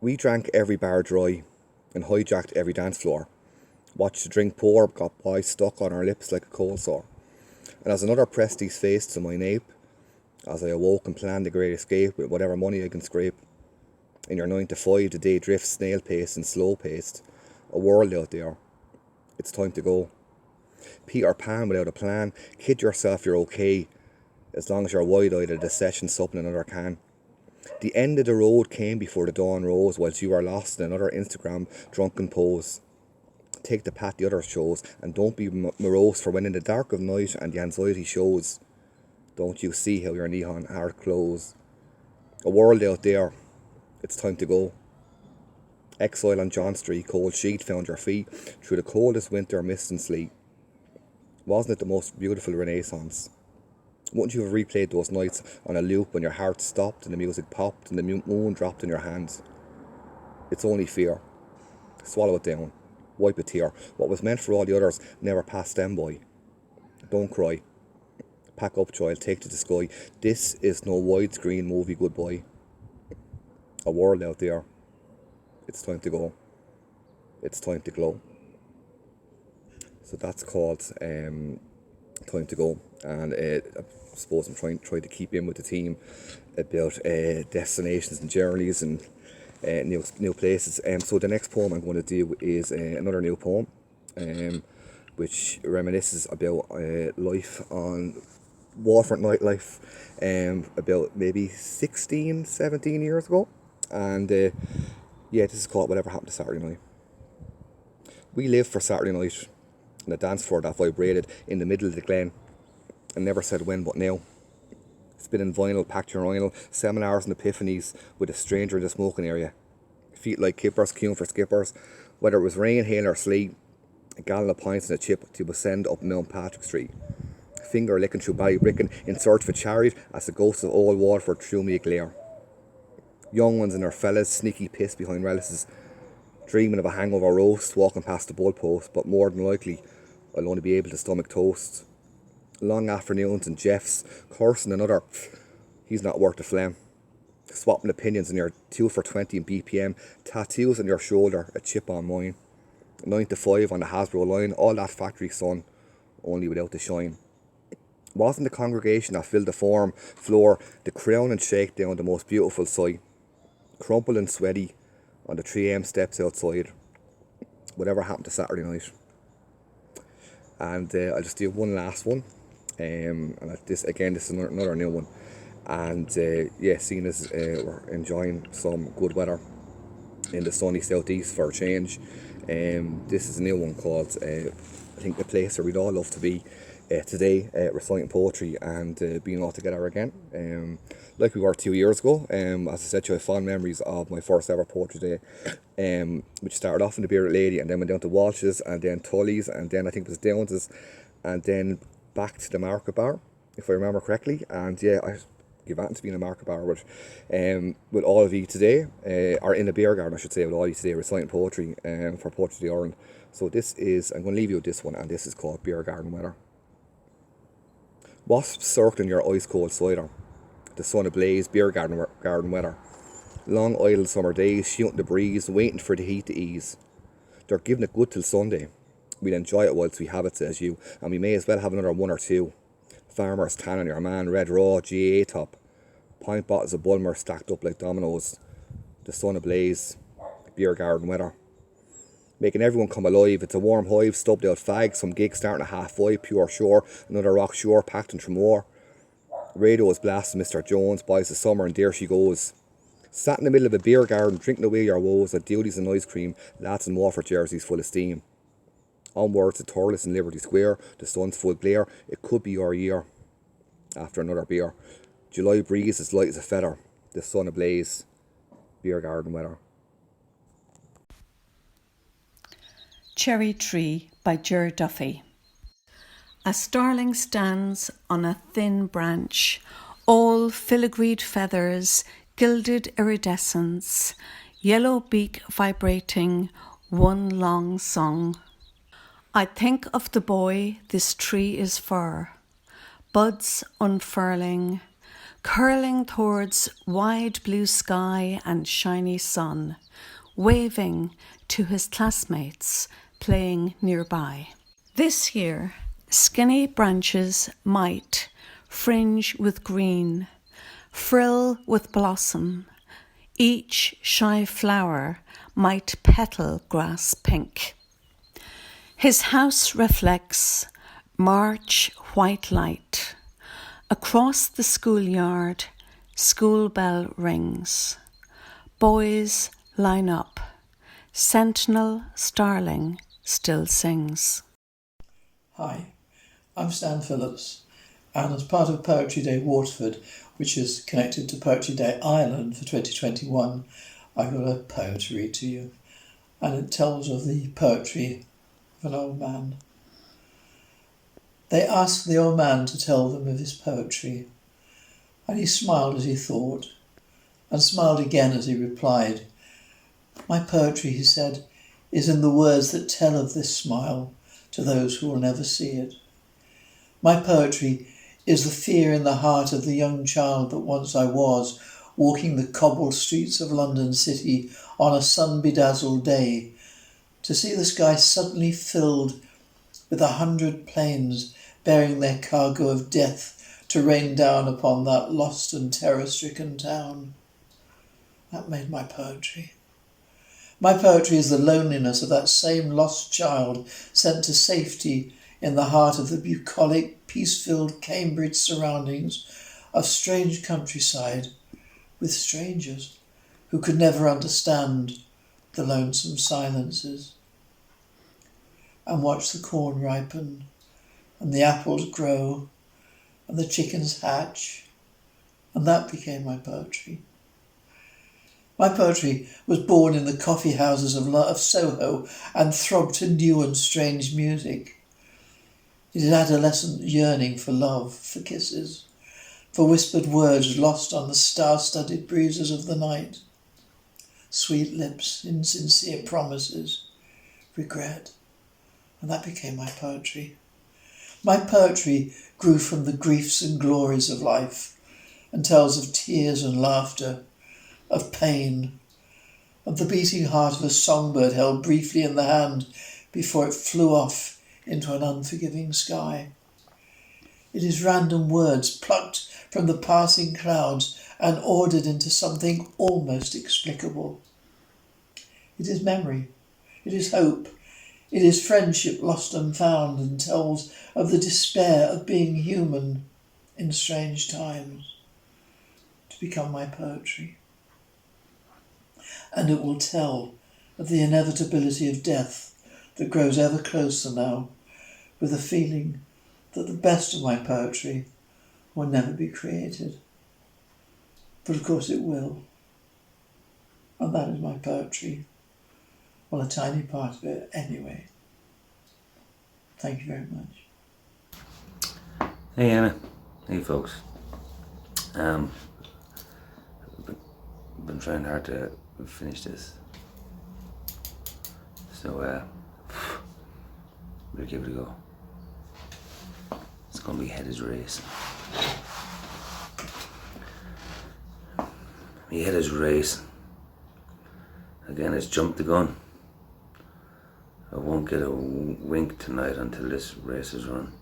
We drank every bar dry and hijacked every dance floor, watched the drink pour, got pie stuck on our lips like a cold sore, and as another pressed his face to my nape, as I awoke and planned the great escape with whatever money I can scrape, In your 9 to 5, the day drifts snail-paced and slow-paced. A world out there. It's time to go. Peter Pan without a plan. Kid yourself you're okay, as long as you're wide-eyed at a session supping another can. The end of the road came before the dawn rose, whilst you are lost in another Instagram drunken pose. Take the path the others chose, and don't be morose, for when in the dark of night and the anxiety shows, don't you see how your neon heart glows? A world out there, it's time to go. Exile on John Street, cold sheet found your feet through the coldest winter mist and sleet. Wasn't it the most beautiful Renaissance? Wouldn't you have replayed those nights on a loop when your heart stopped and the music popped and the moon dropped in your hands? It's only fear. Swallow it down. Wipe a tear. What was meant for all the others never passed them by. Don't cry. Pack up, child. Take to the sky. This is no widescreen movie goodbye. A world out there. It's time to go. It's time to glow. So that's called Time to Go. And I suppose I'm trying to keep in with the theme about destinations and journeys and new places. So the next poem I'm going to do is another new poem, which reminisces about life on Waterford nightlife about maybe 16, 17 years ago. And this is called Whatever Happened to Saturday Night. We lived for Saturday night on a dance floor that vibrated in the middle of the glen, and never said when but now. Spinning vinyl, packed urinal, seminars and epiphanies with a stranger in the smoking area. Feet like kippers, queuing for skippers, whether it was rain, hail or sleet. A gallon of pints and a chip to ascend up Mount Patrick Street. Finger licking through Ballybricken in search of a chariot as the ghosts of old Waterford threw me a glare. Young ones and their fellas, sneaky piss behind relisses, dreaming of a hangover roast, walking past the bull post, but more than likely I'll only be able to stomach toast. Long afternoons and Jeff's cursing another, he's not worth the phlegm. Swapping opinions in your 2 for 20 in BPM, tattoos on your shoulder, a chip on mine. 9 to 5 on the Hasbro line, all that factory sun, only without the shine. Wasn't the congregation that filled the floor the crown and shakedown the most beautiful sight? Crumpled and sweaty on the 3am steps outside. Whatever happened to Saturday night? And I'll just do one last one. And this is another new one. And seeing as we're enjoying some good weather in the sunny southeast for a change, this is a new one called I think the place where we'd all love to be today, reciting poetry and being all together again, like we were 2 years ago. As I said, I have fond memories of my first ever Poetry Day, which started off in the Bearded Lady and then went down to Walsh's and then Tully's and then I think it was Downs's and then back to the Market Bar, if I remember correctly. And I give out to being a Market Bar with all of you today, or in the beer garden I should say, with all of you today reciting poetry for Poetry Day Ireland. So I'm going to leave you with this one, and this is called Beer Garden Weather. Wasps circling your ice cold cider, the sun ablaze, beer garden weather. Long idle summer days, shooting the breeze, waiting for the heat to ease. They're giving it good till Sunday. We'll enjoy it whilst we have it, says you, and we may as well have another one or two. Farmers tanning your man, red raw, GA top. Pint bottles of Bulmer stacked up like dominoes. The sun ablaze, beer garden weather. Making everyone come alive. It's a warm hive, stubbed out fags, some gigs starting at 5:30, pure shore, another rock shore packed in Tremor. Radio is blasting Mr. Jones, buys the summer and there she goes. Sat in the middle of a beer garden, drinking away your woes at duties and ice cream, lads in Waterford jerseys full of steam. Onwards to Thurles and Liberty Square, the sun's full glare, it could be your year. After another beer. July breeze as light as a feather, the sun ablaze, beer garden weather. Cherry Tree by Ger Duffy. A starling stands on a thin branch, all filigreed feathers, gilded iridescence, yellow beak vibrating, one long song. I think of the boy this tree is for, buds unfurling, curling towards wide blue sky and shiny sun, waving to his classmates playing nearby. This year, skinny branches might fringe with green, frill with blossom, each shy flower might petal grass pink. His house reflects March white light. Across the schoolyard, school bell rings. Boys line up. Sentinel starling still sings. Hi, I'm Stan Phillips, and as part of Poetry Day Waterford, which is connected to Poetry Day Ireland for 2021, I've got a poem to read to you, and it tells of the poetry of an old man. They asked the old man to tell them of his poetry, and he smiled as he thought, and smiled again as he replied. My poetry, he said, is in the words that tell of this smile to those who will never see it. My poetry is the fear in the heart of the young child that once I was, walking the cobbled streets of London City on a sun-bedazzled day, to see the sky suddenly filled with 100 planes bearing their cargo of death to rain down upon that lost and terror-stricken town. That made my poetry. My poetry is the loneliness of that same lost child sent to safety in the heart of the bucolic, peace-filled Cambridge surroundings of strange countryside with strangers who could never understand the lonesome silences. And watch the corn ripen and the apples grow and the chickens hatch, and that became my poetry. My poetry was born in the coffee houses of Soho and throbbed to new and strange music. It is adolescent yearning for love, for kisses, for whispered words lost on the star-studded breezes of the night. Sweet lips, insincere promises, regret, and that became my poetry. My poetry grew from the griefs and glories of life and tells of tears and laughter, of pain, of the beating heart of a songbird held briefly in the hand before it flew off into an unforgiving sky. It is random words plucked from the passing clouds and ordered into something almost explicable. It is memory, it is hope, it is friendship lost and found, and tells of the despair of being human in strange times, to become my poetry. And it will tell of the inevitability of death that grows ever closer now, with a feeling that the best of my poetry will never be created. But of course it will. And that is my poetry. Well, a tiny part of it anyway. Thank you very much. Hey Anna. Hey folks. Been trying hard to finish this. So we'll give it a go. It's gonna be head is racing. My head is racing. Again, it's jumped the gun. I won't get a wink tonight until this race is run.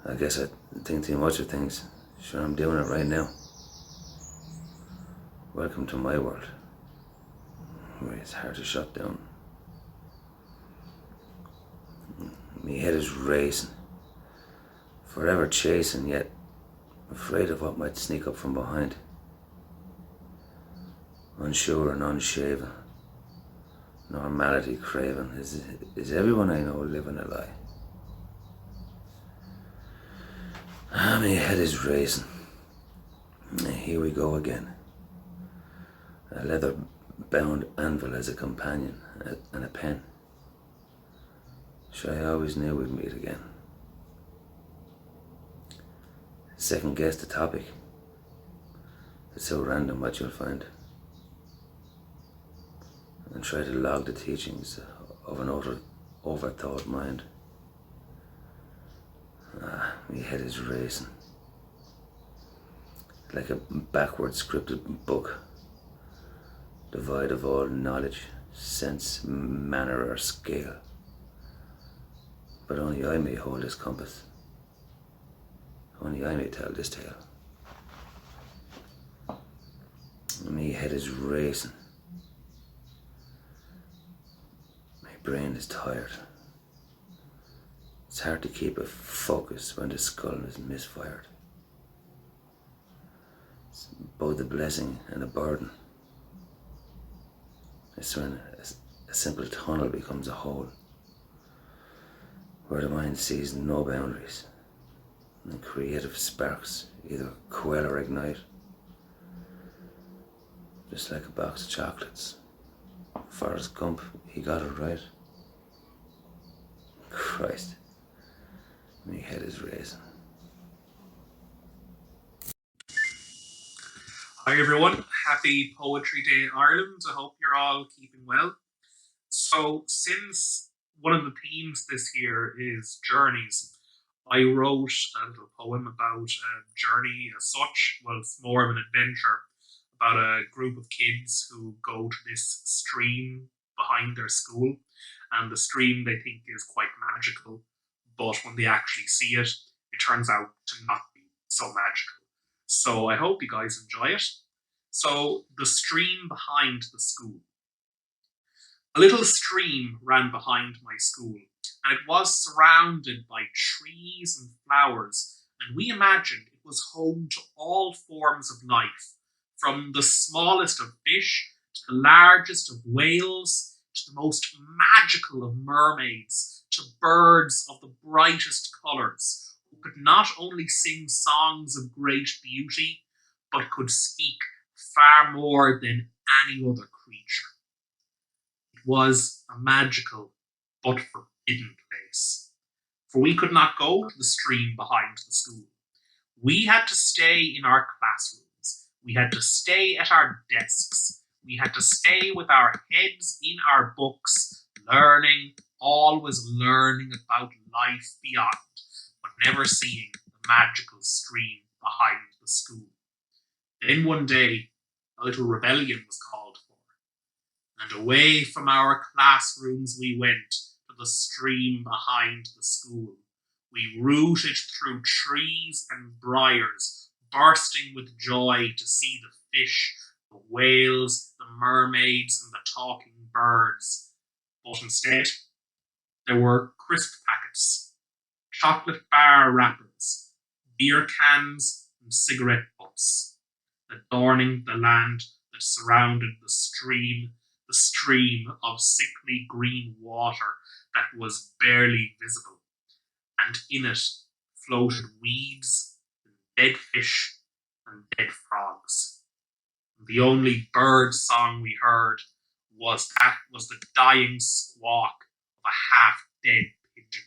I guess I think too much of things. Sure, I'm doing it right now. Welcome to my world, where it's hard to shut down. My head is racing, forever chasing, yet afraid of what might sneak up from behind. Unsure and unshaven, normality craven. Is everyone I know living a lie? My head is racing. Here we go again. A leather-bound anvil as a companion, and a pen. Sure, I always knew we'd meet again. Second guess the topic. It's so random what you'll find. And try to log the teachings of an overthought mind. My head is racing. Like a backward scripted book, devoid of all knowledge, sense, manner or scale. But only I may hold this compass. Only I may tell this tale. My head is racing. My brain is tired. It's hard to keep a focus when the skull is misfired. It's both a blessing and a burden. It's when a simple tunnel becomes a hole, where the mind sees no boundaries, and creative sparks either quell or ignite. Just like a box of chocolates. Forrest Gump, he got it right. Christ, my head is racing. Hi everyone, happy Poetry Day Ireland. I hope you're all keeping well. So since one of the themes this year is journeys, I wrote a little poem about a journey as such. Well, it's more of an adventure about a group of kids who go to this stream behind their school, and the stream they think is quite magical, but when they actually see it, it turns out to not be so magical. So I hope you guys enjoy it. So, the stream behind the school. A little stream ran behind my school, and it was surrounded by trees and flowers, and we imagined it was home to all forms of life, from the smallest of fish to the largest of whales, to the most magical of mermaids, to birds of the brightest colours, who could not only sing songs of great beauty, but could speak far more than any other creature. It was a magical but forbidden place, for we could not go to the stream behind the school. We had to stay in our classrooms. We had to stay at our desks. We had to stay with our heads in our books, learning, always learning about life beyond, but never seeing the magical stream behind the school. Then one day, a little rebellion was called for, and away from our classrooms we went to the stream behind the school. We rooted through trees and briars, bursting with joy to see the fish, the whales, the mermaids, and the talking birds. But instead, there were crisp packets, chocolate bar wrappers, beer cans, and cigarette butts, adorning the land that surrounded the stream of sickly green water that was barely visible, and in it floated weeds and dead fish and dead frogs. The only bird song we heard was the dying squawk of a half-dead pigeon.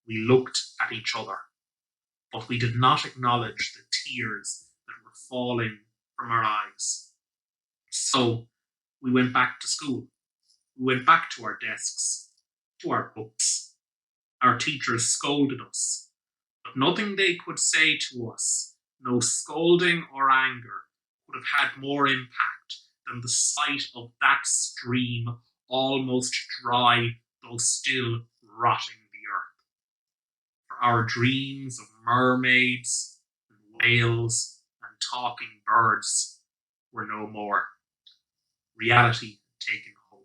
We looked at each other, but we did not acknowledge the tears that were falling from our eyes. So we went back to school. We went back to our desks, to our books. Our teachers scolded us, but nothing they could say to us, no scolding or anger, would have had more impact than the sight of that stream almost dry, though still rotting the earth. For our dreams of mermaids and whales and talking birds were no more. Reality had taken hold.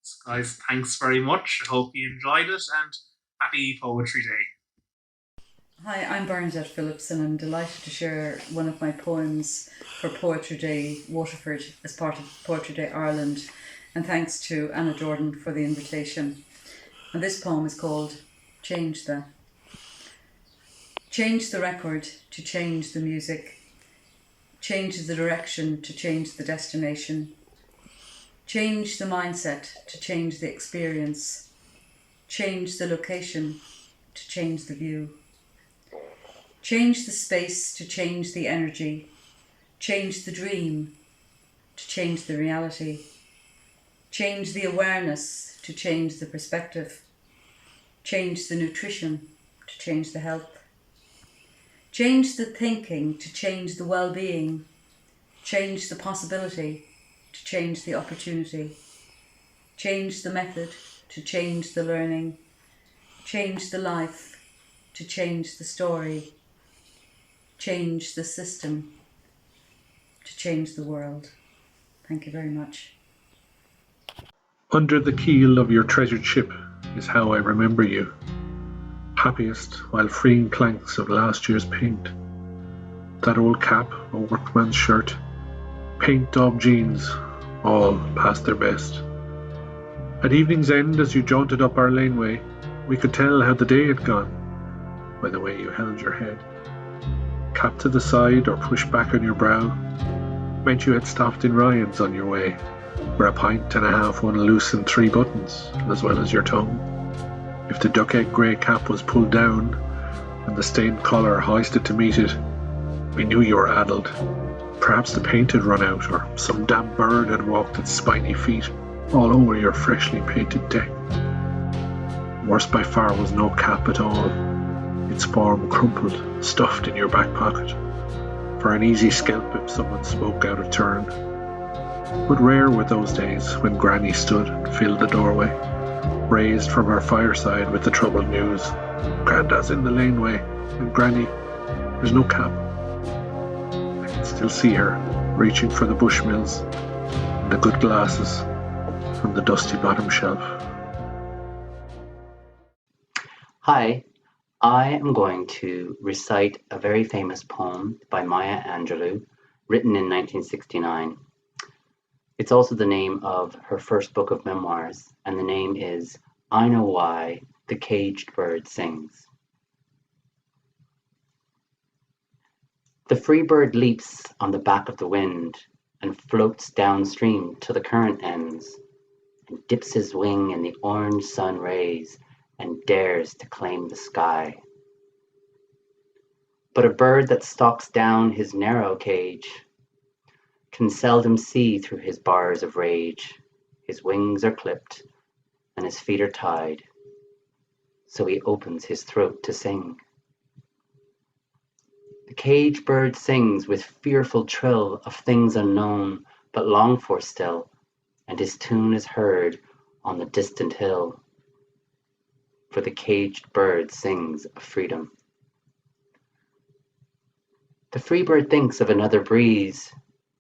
So guys, thanks very much. I hope you enjoyed it, and happy Poetry Day. Hi, I'm Bernadette Phillips, and I'm delighted to share one of my poems for Poetry Day Waterford as part of Poetry Day Ireland, and thanks to Anna Jordan for the invitation. And this poem is called Change the. Change the record to change the music. Change the direction to change the destination. Change the mindset to change the experience. Change the location to change the view. Change the space to change the energy. Change the dream to change the reality. Change the awareness to change the perspective. Change the nutrition to change the health. Change the thinking to change the well-being. Change the possibility to change the opportunity. Change the method to change the learning. Change the life to change the story. Change the system to change the world. Thank you very much. Under the keel of your treasured ship is how I remember you. Happiest while freeing planks of last year's paint. That old cap, a workman's shirt, paint daub jeans, all past their best. At evening's end, as you jaunted up our laneway, we could tell how the day had gone by the way you held your head. Cap to the side or pushed back on your brow meant you had stopped in Ryan's on your way, where a pint and a half won loose in 3 buttons, as well as your tongue. If the duck-egg grey cap was pulled down and the stained collar hoisted to meet it, we knew you were addled. Perhaps the paint had run out, or some damp bird had walked its spiny feet all over your freshly painted deck. Worse by far was no cap at all, its form crumpled, stuffed in your back pocket, for an easy scalp if someone spoke out of turn. But rare were those days when Granny stood and filled the doorway, raised from her fireside with the troubled news. Grandad's in the laneway, and Granny, there's no cap. I can still see her, reaching for the Bushmills and the good glasses from the dusty bottom shelf. Hi, I am going to recite a very famous poem by Maya Angelou, written in 1969. It's also the name of her first book of memoirs, and the name is I Know Why the Caged Bird Sings. The free bird leaps on the back of the wind and floats downstream till the current ends, and dips his wing in the orange sun rays and dares to claim the sky. But a bird that stalks down his narrow cage can seldom see through his bars of rage. His wings are clipped and his feet are tied, so he opens his throat to sing. The caged bird sings with fearful trill of things unknown but longed for still, and his tune is heard on the distant hill. For the caged bird sings of freedom. The free bird thinks of another breeze,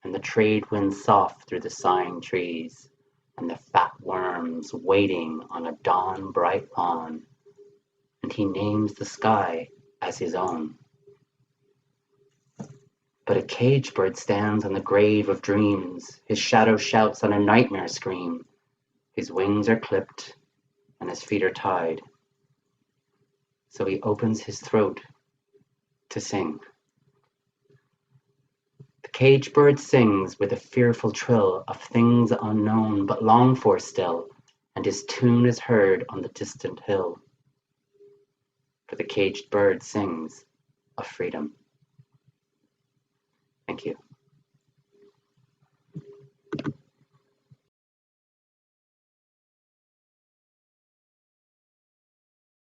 and the trade winds soft through the sighing trees, and the fat worms waiting on a dawn bright lawn, and he names the sky as his own. But a caged bird stands on the grave of dreams, his shadow shouts on a nightmare scream, his wings are clipped and his feet are tied, so he opens his throat to sing. The caged bird sings with a fearful trill of things unknown but longed for still, and his tune is heard on the distant hill. For the caged bird sings of freedom. Thank you.